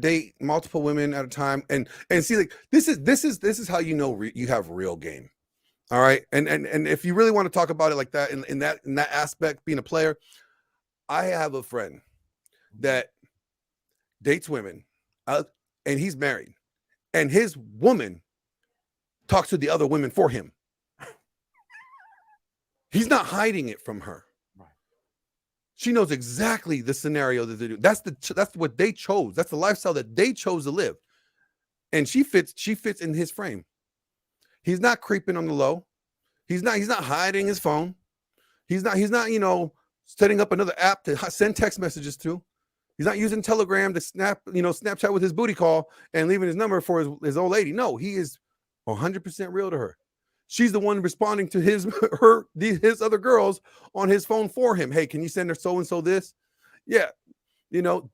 date multiple women at a time, and see, like, this is how you know you have real game. All right, and if you really want to talk about it like that, in that aspect, being a player, I have a friend that dates women, and he's married, and his woman talks to the other women for him. He's not hiding it from her. She knows exactly the scenario that they do. That's what they chose. That's the lifestyle that they chose to live. And she fits in his frame. He's not creeping on the low. He's not hiding his phone. He's not, setting up another app to send text messages to. He's not using Telegram to Snapchat with his booty call and leaving his number for his old lady. No, he is 100% real to her. She's the one responding to his other girls on his phone for him. Hey, can you send her so-and-so this? Yeah.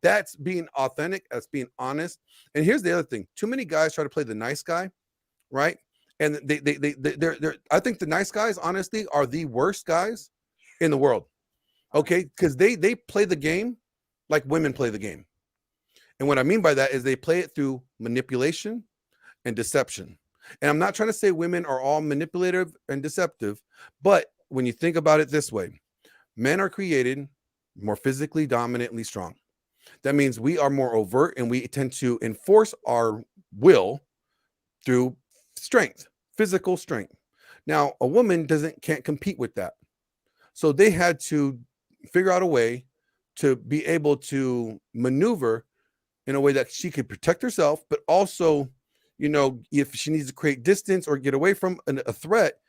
That's being authentic. That's being honest. And here's the other thing. Too many guys try to play the nice guy, right? And they're I think the nice guys, honestly, are the worst guys in the world. Okay? Because they play the game like women play the game. And what I mean by that is they play it through manipulation and deception. And I'm not trying to say women are all manipulative and deceptive, but when you think about it this way, men are created more physically dominantly strong. That means we are more overt and we tend to enforce our will through strength, physical strength. Now, a woman can't compete with that. So they had to figure out a way to be able to maneuver in a way that she could protect herself, but also, if she needs to create distance or get away from a threat,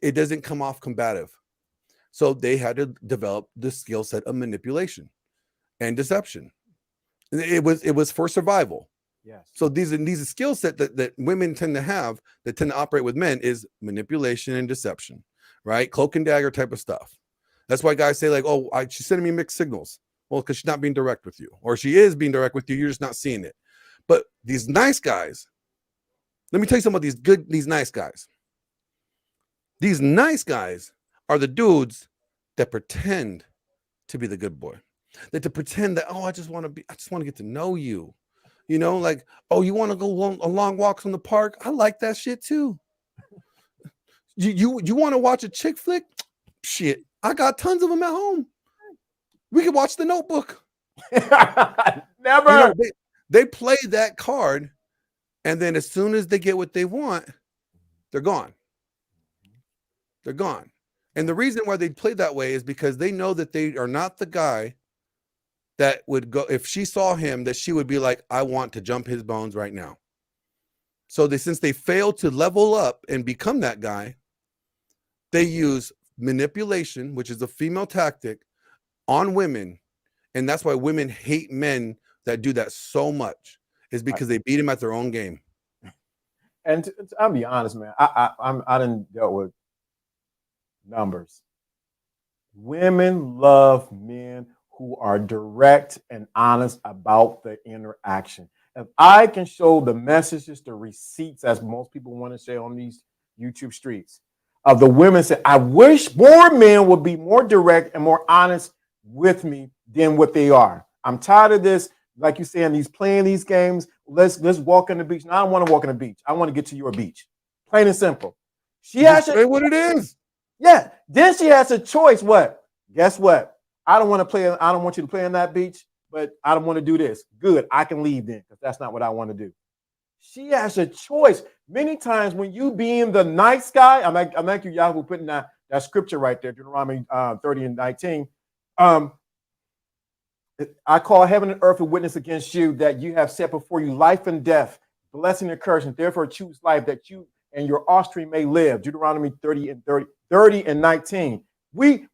it doesn't come off combative. So they had to develop the skill set of manipulation and deception. It was for survival. Yes. So these are skill set that women tend to have that tend to operate with men is manipulation and deception, right? Cloak and dagger type of stuff. That's why guys say like, oh, she's sending me mixed signals. Well, because she's not being direct with you, or she is being direct with you. You're just not seeing it. But these nice guys, let me tell you something about these nice guys. These nice guys are the dudes that pretend to be the good boy. That to pretend that, oh, I just want to get to know you. You know, like, oh, you want to go on long walks in the park? I like that shit too. You want to watch a chick flick? Shit, I got tons of them at home. We can watch The Notebook. Never. You know, they play that card, and then as soon as they get what they want, they're gone. They're gone. And the reason why they play that way is because they know that they are not the guy that would go, if she saw him, that she would be like, I want to jump his bones right now. So since they fail to level up and become that guy, they use manipulation, which is a female tactic, on women. And that's why women hate men that do that so much, is because they beat them at their own game. And I'll be honest, man, I didn't dealt with numbers. Women love men who are direct and honest about the interaction. If I can show the messages, the receipts, as most people want to say on these YouTube streets, of the women say, I wish more men would be more direct and more honest with me than what they are. I'm tired of this, like you saying, these playing these games. Let's walk on the beach. No, I don't want to walk on the beach. I want to get to your beach. Plain and simple. She has to say what it is. Yeah. Then she has a choice. What? Guess what? I don't want to play. I don't want you to play on that beach, but I don't want to do this. Good. I can leave then, because that's not what I want to do. She has a choice. Many times when you being the nice guy, I'm like you, Yahoo, putting that scripture right there, Deuteronomy 30 and 19. I call heaven and earth a witness against you that you have set before you life and death, blessing and curse, and therefore choose life that you and your offspring may live. Deuteronomy 30 and 19. We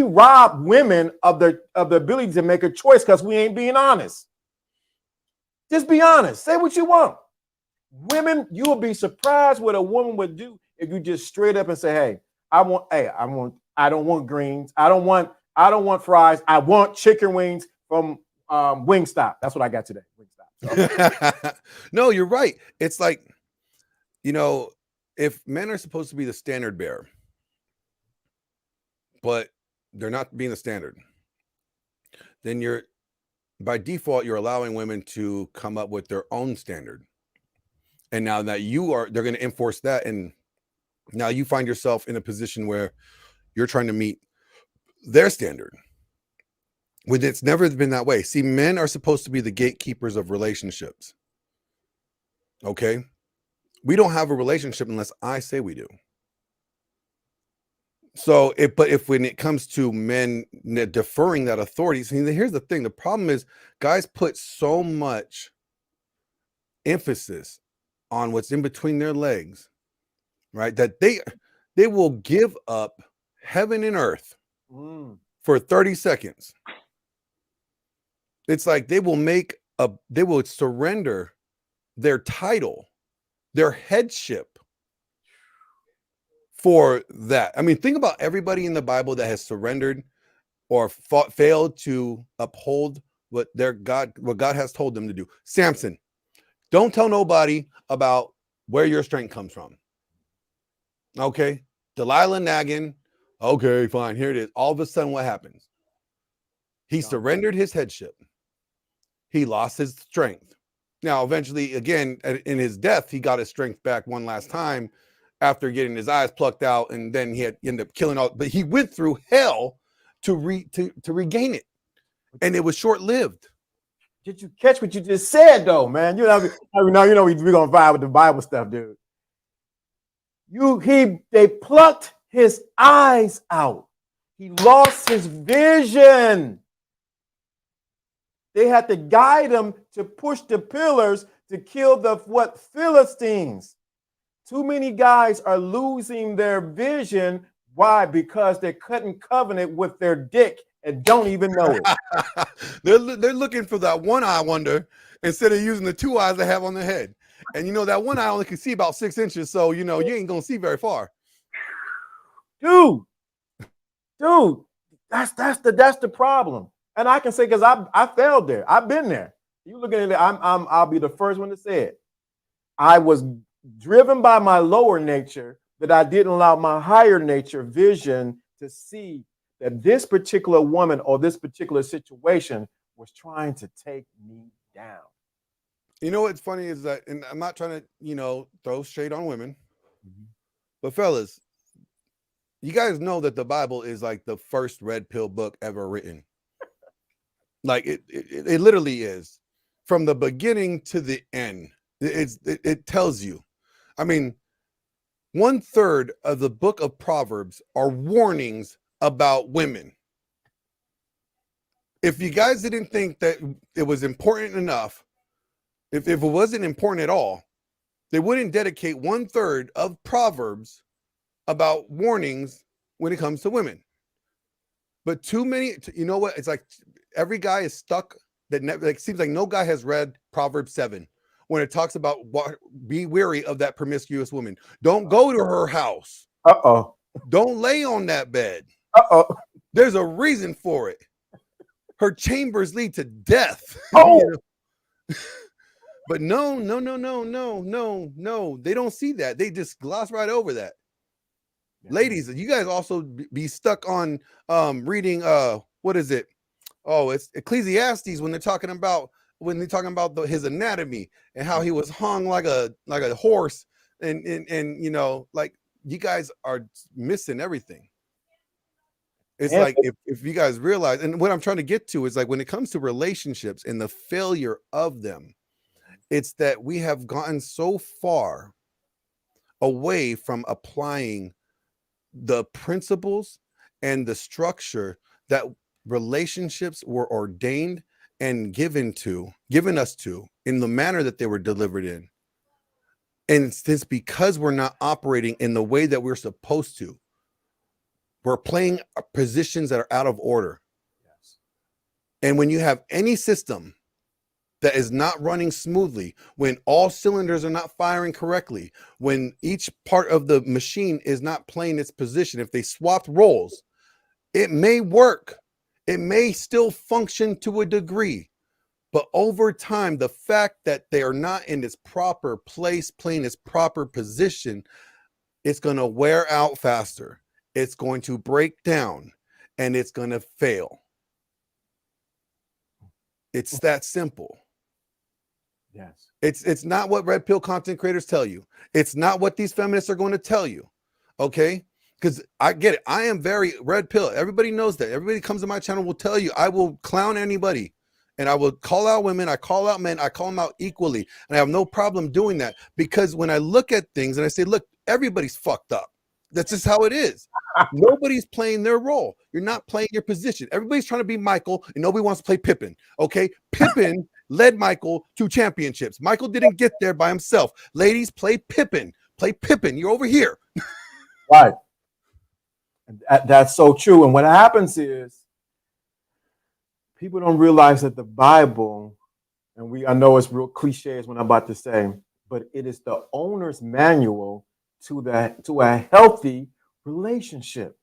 rob women of the ability to make a choice because we ain't being honest. Just be honest. Say what you want. Women, you will be surprised what a woman would do if you just straight up and say, hey, I don't want greens. I don't want fries. I want chicken wings from Wingstop. That's what I got today. Wingstop. So. No, you're right. It's like, you know, if men are supposed to be the standard bearer, but they're not being the standard, then by default, you're allowing women to come up with their own standard. And now that they're going to enforce that. And now you find yourself in a position where you're trying to meet their standard. When it's never been that way. See, men are supposed to be the gatekeepers of relationships. Okay? We don't have a relationship unless I say we do. So, when it comes to men deferring that authority, see, here's the thing. The problem is guys put so much emphasis on what's in between their legs, right? That they will give up heaven and earth for 30 seconds. It's like they will surrender their title, their headship for that. I mean, think about everybody in the Bible that has surrendered or failed to uphold what God has told them to do. Samson, don't tell nobody about where your strength comes from. Okay. Delilah nagging. Okay, fine. Here it is. All of a sudden, what happens? He surrendered his headship. He lost his strength. Now, eventually, again, in his death, he got his strength back one last time after getting his eyes plucked out, and then he ended up killing all. But he went through hell to regain it, and it was short-lived. Did you catch what you just said, though, man? We're gonna vibe with the Bible stuff, dude. They plucked his eyes out. He lost his vision. They had to guide him to push the pillars to kill the Philistines. Too many guys are losing their vision. Why? Because they're cutting covenant with their dick and don't even know it. They're looking for that one eye wonder instead of using the two eyes they have on their head. And that one eye only can see about 6 inches, so you ain't gonna see very far. Dude, That's the problem. And I can say, because I failed there. I've been there. You looking at it, I'll be the first one to say it. I was driven by my lower nature, that I didn't allow my higher nature vision to see that this particular woman or this particular situation was trying to take me down. You know what's funny is that, and I'm not trying to, throw shade on women, Mhm. but fellas, you guys know that the Bible is like the first red pill book ever written. Like it literally is, from the beginning to the end. It tells you. I mean, 1/3 of the book of Proverbs are warnings about women. If you guys didn't think that it was important enough, if it wasn't important at all, they wouldn't dedicate 1/3 of Proverbs about warnings when it comes to women. But too many, you know what? It's like every guy is stuck. That like seems like no guy has read Proverbs 7 when it talks about be wary of that promiscuous woman. Don't go to her house. Uh-oh. Don't lay on that bed. Uh-oh. There's a reason for it. Her chambers lead to death. Oh. But no. They don't see that. They just gloss right over that. Ladies, you guys also be stuck on reading what is it? Oh, it's Ecclesiastes when they're talking about his anatomy and how he was hung like a horse, and like you guys are missing everything. It's like if you guys realize, and what I'm trying to get to is like when it comes to relationships and the failure of them, it's that we have gotten so far away from applying the principles and the structure that relationships were ordained and given us to in the manner that they were delivered in. And it's because we're not operating in the way that we're supposed to. We're playing positions that are out of order. Yes. And when you have any system that is not running smoothly, when all cylinders are not firing correctly, when each part of the machine is not playing its position, if they swapped roles, it may work. It may still function to a degree. But over time, the fact that they are not in its proper place, playing its proper position, it's going to wear out faster. It's going to break down and it's going to fail. It's that simple. Yes. It's not what red pill content creators tell you. It's not what these feminists are going to tell you. Okay? Because I get it. I am very red pill. Everybody knows that. Everybody comes to my channel will tell you I will clown anybody. And I will call out women, I call out men, I call them out equally. And I have no problem doing that. Because when I look at things and I say, look, everybody's fucked up. That's just how it is. Nobody's playing their role. You're not playing your position. Everybody's trying to be Michael and nobody wants to play Pippin. Okay? Pippin led Michael to championships. Michael didn't get there by himself. Ladies, play Pippin. Play Pippin. You're over here. Right. That's so true. And what happens is people don't realize that the Bible, and I know it's real cliche is what I'm about to say, but it is the owner's manual to a healthy relationship.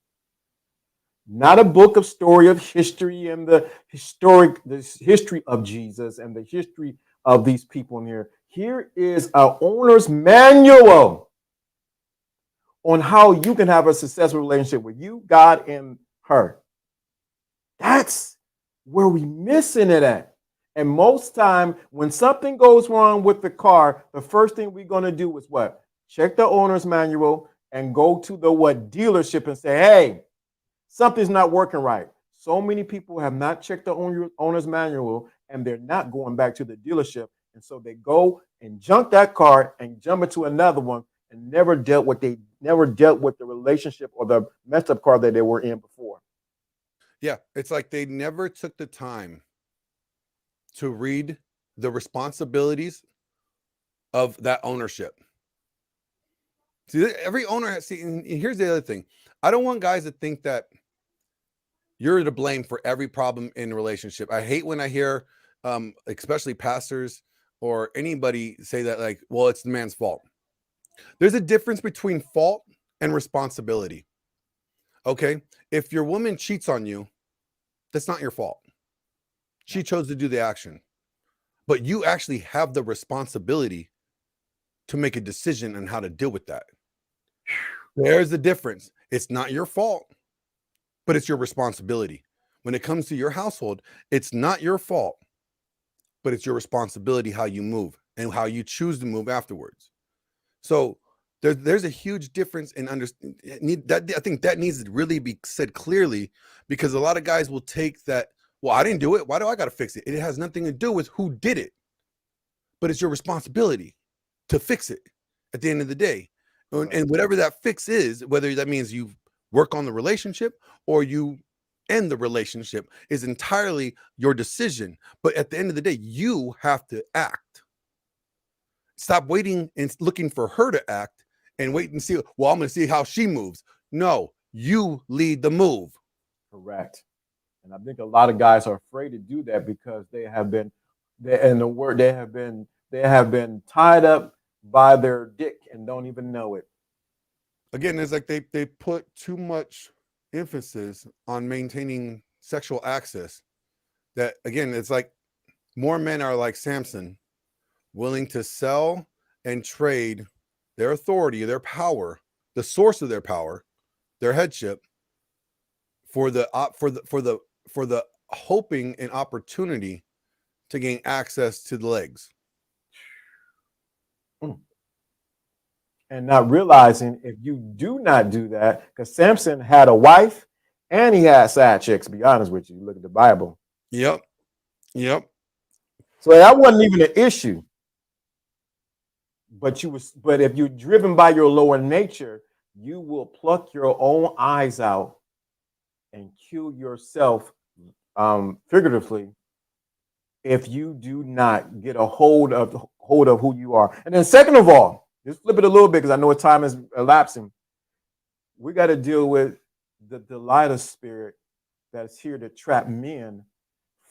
Not a book of story of history and the history of Jesus and the history of these people in here. Here is our owner's manual on how you can have a successful relationship with you, God, and her. That's where we missing it at. And most time when something goes wrong with the car, the first thing we're going to do is what? Check the owner's manual and go to the dealership and say, hey, something's not working right. So many people have not checked the owner's manual and they're not going back to the dealership. And so they go and junk that car and jump into another one and never dealt with the relationship or the messed up car that they were in before. Yeah, it's like they never took the time to read the responsibilities of that ownership. See, every owner has, and here's the other thing. I don't want guys to think that you're to blame for every problem in a relationship. I hate when I hear, especially pastors or anybody say that, like, well, it's the man's fault. There's a difference between fault and responsibility. Okay. If your woman cheats on you, That's not your fault. She chose to do the action, but you actually have the responsibility to make a decision on how to deal with that. There's the difference. It's not your fault, but it's your responsibility. When it comes to your household, it's not your fault, but it's your responsibility how you move and how you choose to move afterwards. So there's a huge difference in understand that. I think that needs to really be said clearly, because a lot of guys will take that, well, I didn't do it, why do I got to fix it? It has nothing to do with who did it, but it's your responsibility to fix it at the end of the day. And whatever that fix is, whether that means you work on the relationship or you end the relationship, is entirely your decision. But at the end of the day, you have to act. Stop waiting and looking for her to act and wait and see, well, I'm going to see how she moves. No, you lead the move. Correct. And I think a lot of guys are afraid to do that because they have been tied up by their dick and don't even know it. Again, it's like they put too much emphasis on maintaining sexual access, that again, it's like more men are like Samson, willing to sell and trade their authority, their power, the source of their power, their headship, for the hoping and opportunity to gain access to the legs. And not realizing if you do not do that, because Samson had a wife and he had side chicks, to be honest with you. Look at the Bible. Yep. So that wasn't even an issue. But if you're driven by your lower nature, you will pluck your own eyes out and kill yourself, figuratively, if you do not get a hold of who you are. And then second of all, just flip it a little bit because I know time is elapsing. We got to deal with the Delilah spirit that's here to trap men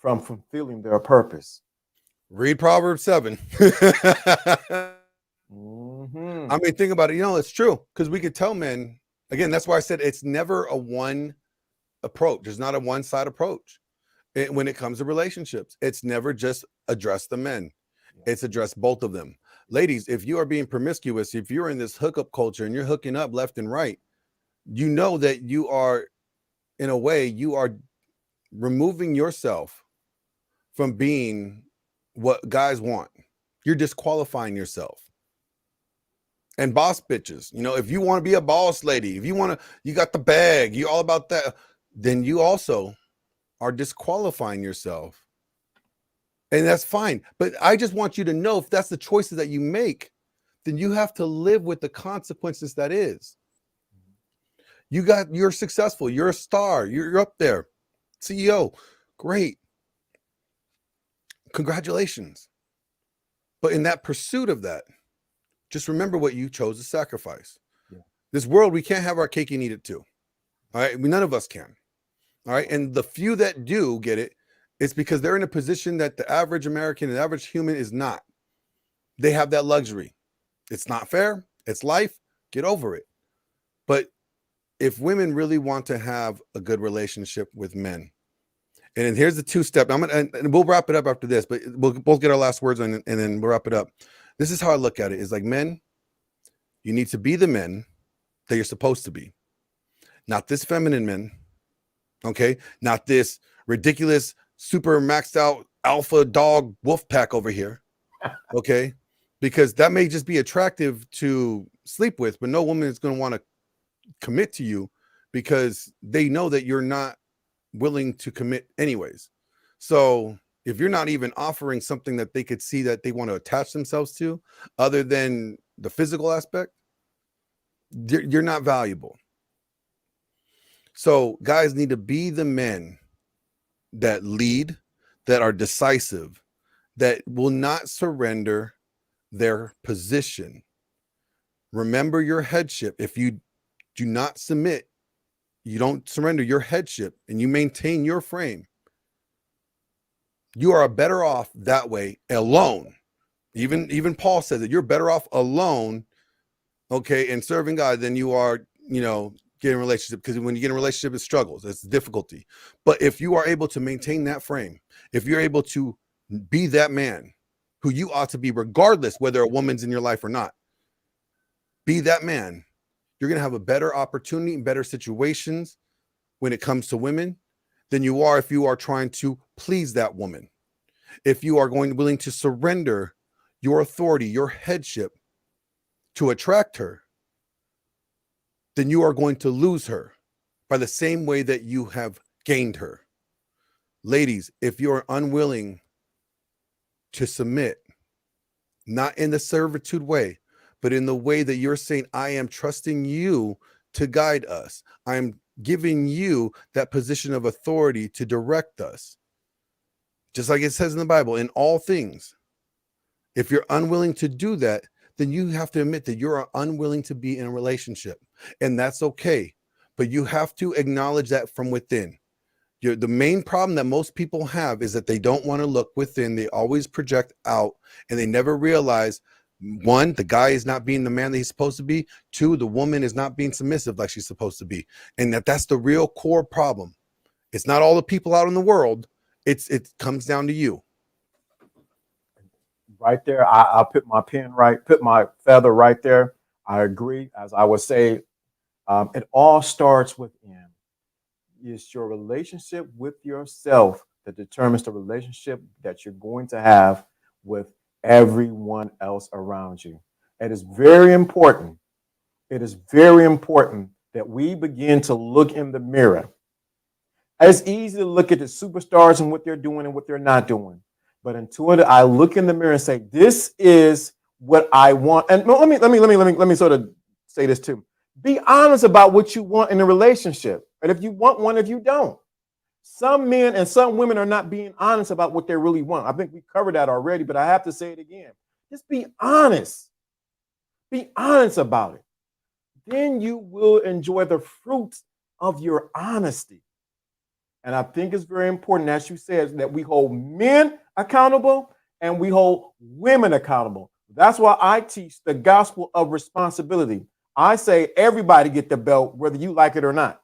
from fulfilling their purpose. Read Proverbs 7. Mm-hmm. I mean, think about it. It's true, because we could tell men, again, that's why I said it's never a one approach. There's not a one-side approach when it comes to relationships. It's never just address the men. It's address both of them. Ladies, if you are being promiscuous, if you're in this hookup culture and you're hooking up left and right, you know that you are, in a way, you are removing yourself from being what guys want. You're disqualifying yourself. And boss bitches, if you want to be a boss lady, if you got the bag, you're all about that, then you also are disqualifying yourself. And that's fine. But I just want you to know, if that's the choices that you make, then you have to live with the consequences that is. You're successful. You're a star. You're up there. CEO. Great. Congratulations. But in that pursuit of that, just remember what you chose to sacrifice. Yeah. This world, we can't have our cake and eat it too. All right. None of us can. All right. And the few that do get it, it's because they're in a position that the average American and average human is not. They have that luxury. It's not fair. It's life. Get over it. But if women really want to have a good relationship with men, and here's the two-step, and we'll wrap it up after this, but we'll both get our last words on it, and then we'll wrap it up. This is how I look at it. It's like, men, you need to be the men that you're supposed to be. Not this feminine men. Okay? Not this ridiculous, super maxed out alpha dog wolf pack over here. Okay? Because that may just be attractive to sleep with, but no woman is going to want to commit to you because they know that you're not willing to commit anyways. So if you're not even offering something that they could see that they want to attach themselves to, other than the physical aspect, you're not valuable. So guys need to be the men that lead, that are decisive, that will not surrender their position. Remember your headship. If you do not submit, you don't surrender your headship, and you maintain your frame, you are better off that way alone. Even Paul said that you're better off alone, okay, and serving God than you are, get in a relationship, because when you get in a relationship, it struggles, it's difficulty. But if you are able to maintain that frame, if you're able to be that man who you ought to be, regardless whether a woman's in your life or not, be that man, you're going to have a better opportunity and better situations when it comes to women than you are if you are trying to please that woman. If you are willing to surrender your authority, your headship to attract her, then you are going to lose her by the same way that you have gained her. Ladies, if you're unwilling to submit, not in the servitude way, but in the way that you're saying, I am trusting you to guide us, I am giving you that position of authority to direct us, just like it says in the Bible, in all things. If you're unwilling to do that, then you have to admit that you're unwilling to be in a relationship, and that's okay. But you have to acknowledge that from within. The main problem that most people have is that they don't want to look within. They always project out, and they never realize, one, the guy is not being the man that he's supposed to be. Two, the woman is not being submissive like she's supposed to be. And that's the real core problem. It's not all the people out in the world. It comes down to you. Right there, I'll put my pen right, put my feather right there. I agree. As I would say, it all starts within. It's your relationship with yourself that determines the relationship that you're going to have with everyone else around you. It is very important. It is very important that we begin to look in the mirror. It's easy to look at the superstars and what they're doing and what they're not doing. But until I look in the mirror and say, this is what I want. And let me sort of say this too. Be honest about what you want in a relationship. And if you want one, if you don't. Some men and some women are not being honest about what they really want. I think we covered that already, but I have to say it again. Just be honest. Be honest about it. Then you will enjoy the fruits of your honesty. And I think it's very important, as you said, that we hold men accountable and we hold women accountable. That's why I teach the gospel of responsibility. I say everybody get the belt, whether you like it or not.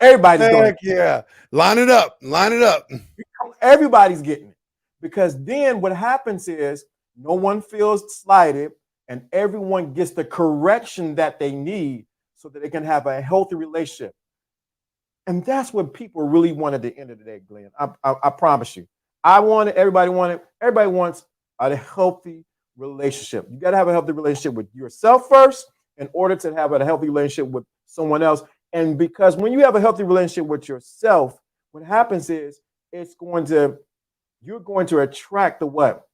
Everybody's going. Yeah, line it up. Everybody's getting it, because then what happens is no one feels slighted, and everyone gets the correction that they need so that they can have a healthy relationship. And that's what people really want at the end of the day, Glenn. I promise you. Everybody wants a healthy relationship. You got to have a healthy relationship with yourself first in order to have a healthy relationship with someone else. And because when you have a healthy relationship with yourself, what happens is you're going to attract the what?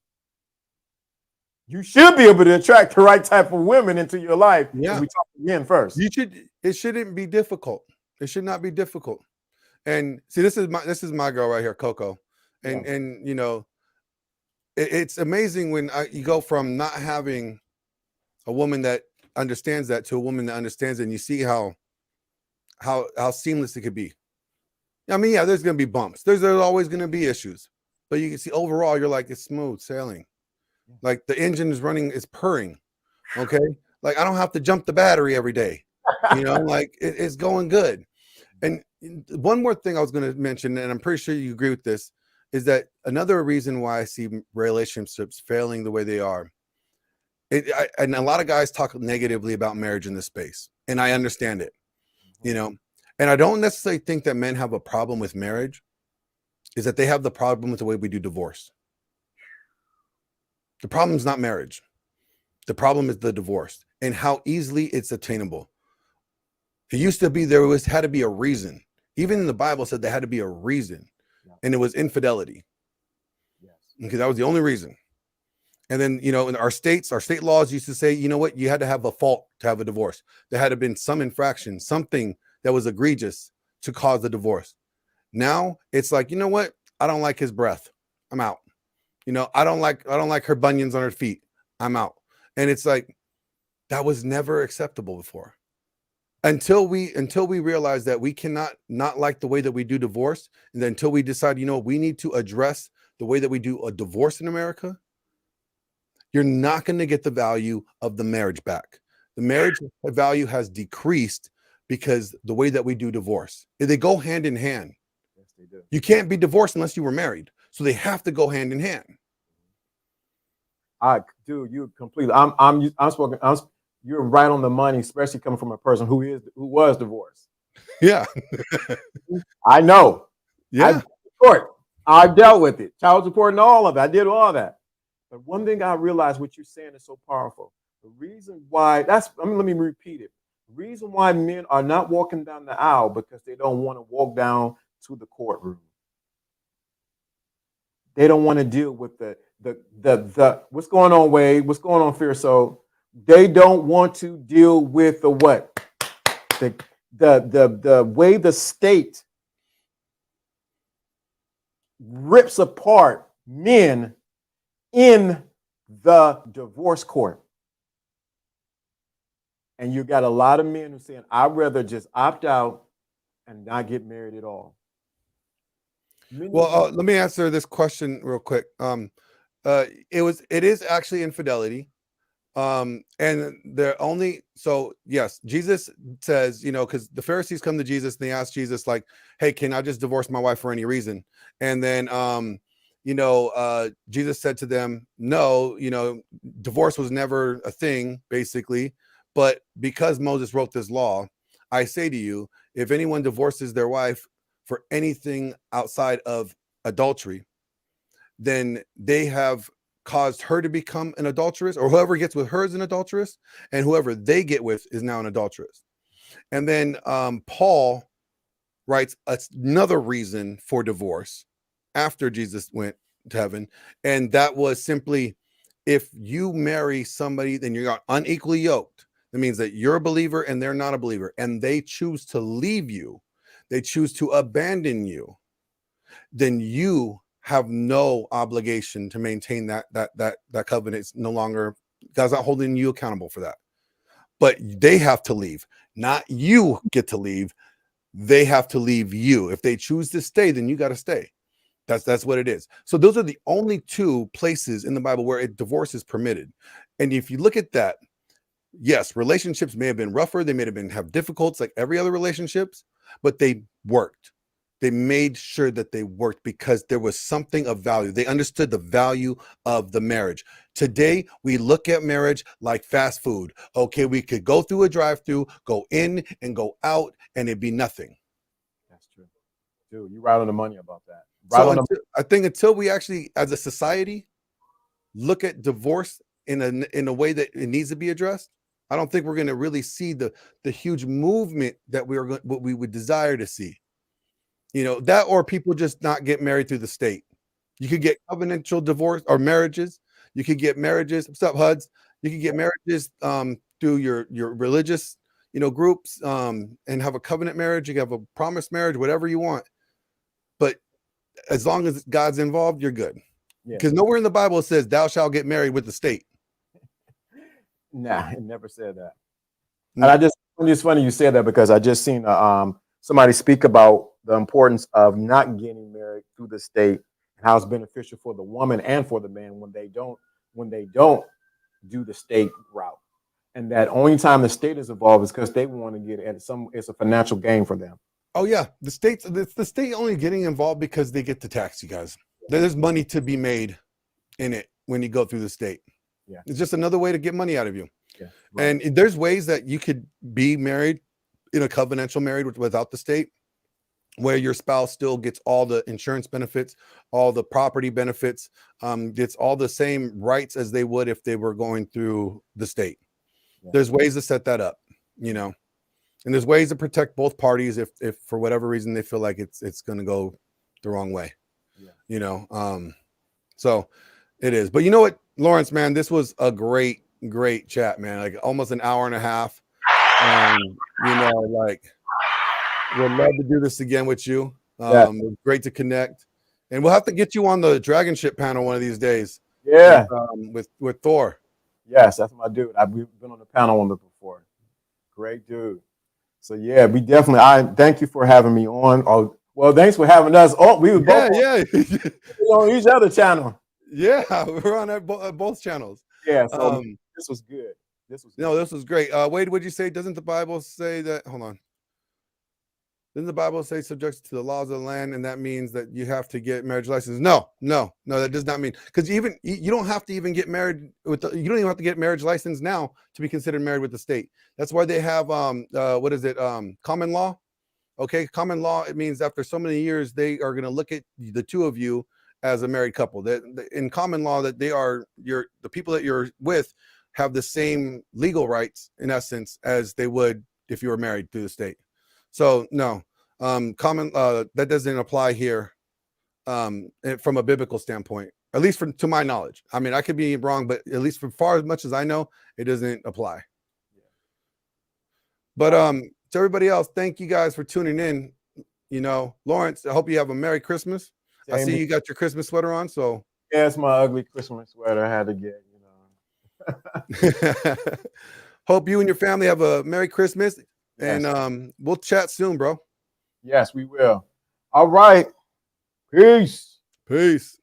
You should be able to attract the right type of women into your life. Yeah. We talk again first. It shouldn't be difficult. It should not be difficult. And see, this is my girl right here, Coco. And you know, it's amazing when you go from not having a woman that understands that to a woman that understands it, and you see how seamless it could be. I mean, yeah, there's gonna be bumps. There's always gonna be issues, but you can see overall, you're like, it's smooth sailing. Like the engine is running, it's purring. Okay, like I don't have to jump the battery every day. You know, like it's going good. And one more thing I was going to mention, and I'm pretty sure you agree with this, is that another reason why I see relationships failing the way they are, and a lot of guys talk negatively about marriage in this space, and I understand it, you know, and I don't necessarily think that men have a problem with marriage, is that they have the problem with the way we do divorce. The problem is not marriage. The problem is the divorce and how easily it's attainable. It used to be had to be a reason. Even in the Bible said there had to be a reason, and it was infidelity. Yes. Okay, that was the only reason. And then, you know, in our state laws used to say, you know what, you had to have a fault to have a divorce. There had to have been some infraction, something that was egregious to cause the divorce. Now it's like, you know what, I don't like his breath, I'm out. You know, I don't like her bunions on her feet, I'm out. And it's like, that was never acceptable before. Until we realize that we cannot not like the way that we do divorce, and then until we decide, you know, we need to address the way that we do a divorce in America, you're not going to get the value of the marriage back. The marriage value has decreased because the way that we do divorce, they go hand in hand. Yes, they do. You can't be divorced unless you were married. So they have to go hand in hand. Dude, you completely. I'm spoken. You're right on the money, especially coming from a person who was divorced. Yeah. I know. Yeah. Court. I dealt with it. Child support and all of it. I did all that. But one thing I realized what you're saying is so powerful. The reason why let me repeat it. The reason why men are not walking down the aisle because they don't want to walk down to the courtroom. They don't want to deal with the what's going on, Wade? What's going on, Fear? So they don't want to deal with the what? The way the state rips apart men in the divorce court. And you got a lot of men who are saying, I'd rather just opt out and not get married at all. Well, let me answer this question real quick. It is actually infidelity. And yes, Jesus says, because the Pharisees come to Jesus and they ask Jesus, like, hey, can I just divorce my wife for any reason? And then Jesus said to them, no, divorce was never a thing, basically. But because Moses wrote this law, I say to you, if anyone divorces their wife for anything outside of adultery, then they have caused her to become an adulteress, or whoever gets with her is an adulteress, and whoever they get with is now an adulteress. And then Paul writes another reason for divorce after Jesus went to heaven, and that was simply, if you marry somebody, then you're unequally yoked. That means that you're a believer and they're not a believer, and they choose to leave you, they choose to abandon you, then you have no obligation to maintain that covenant. It's no longer, God's not holding you accountable for that. But they have to leave, not you get to leave. They have to leave you. If they choose to stay, then you got to stay. That's what it is. So those are the only two places in the Bible where divorce is permitted. And if you look at that, yes, relationships may have been rougher, they may have difficulties like every other relationships, but they worked. They made sure that they worked because there was something of value. They understood the value of the marriage. Today, we look at marriage like fast food. Okay, we could go through a drive-through, go in and go out, and it'd be nothing. That's true. Dude, you're right on the money about that. I think until we actually, as a society, look at divorce in a way that it needs to be addressed, I don't think we're going to really see the huge movement that what we would desire to see. That, or people just not get married through the state. You could get covenantal divorce or marriages. You could get marriages. What's up, HUDs? You could get marriages through your religious, groups, and have a covenant marriage. You can have a promised marriage, whatever you want. But as long as God's involved, you're good. Because nowhere in the Bible it says thou shalt get married with the state. Nah, it never said that. And it's funny you said that, because I just seen somebody speak about the importance of not getting married through the state and how it's beneficial for the woman and for the man when they don't do the state route. And that only time the state is involved is because they want to get it's a financial gain for them. Oh yeah, the state only getting involved because they get to tax you guys. There's money to be made in it when you go through the state. Yeah, it's just another way to get money out of you. Yeah, right. And there's ways that you could be married in a covenantal marriage without the state, where your spouse still gets all the insurance benefits, all the property benefits, gets all the same rights as they would if they were going through the state. Yeah. There's ways to set that up, and there's ways to protect both parties if for whatever reason they feel like it's going to go the wrong way. Yeah. So it is. But you know what, Lawrence, man, this was a great chat, man. Like almost an hour and a half. Like, we'd love to do this again with you. Great to connect, and we'll have to get you on the Dragon Ship panel one of these days. Yeah, with Thor. Yes, that's my dude. We've been on the panel on it before. Great dude. So yeah, we definitely. I thank you for having me on. Oh, well, thanks for having us. Oh, we were both on each other channel. Yeah, we're on both channels. Yeah, so this was good. This was great. Wade, what'd you say? Doesn't the Bible say that? Hold on. Didn't the Bible say subject to the laws of the land, and that means that you have to get marriage license? No, that does not mean, because even you don't have to even get married with you don't even have to get marriage license now to be considered married with the state. That's why they have what is it, common law. Okay, common law, it means after so many years they are going to look at the two of you as a married couple. That in common law, that they are the people that you're with have the same legal rights in essence as they would if you were married through the state. So no, common that doesn't apply here from a biblical standpoint, at least to my knowledge. I mean, I could be wrong, but at least for far as much as I know, it doesn't apply. But to everybody else, thank you guys for tuning in. You know, Lawrence, I hope you have a Merry Christmas. I see you got your Christmas sweater on, so yeah, it's my ugly Christmas sweater I had to get, you know. Hope you and your family have a Merry Christmas. Yes. And we'll chat soon, bro. Yes, we will. All right. Peace. Peace.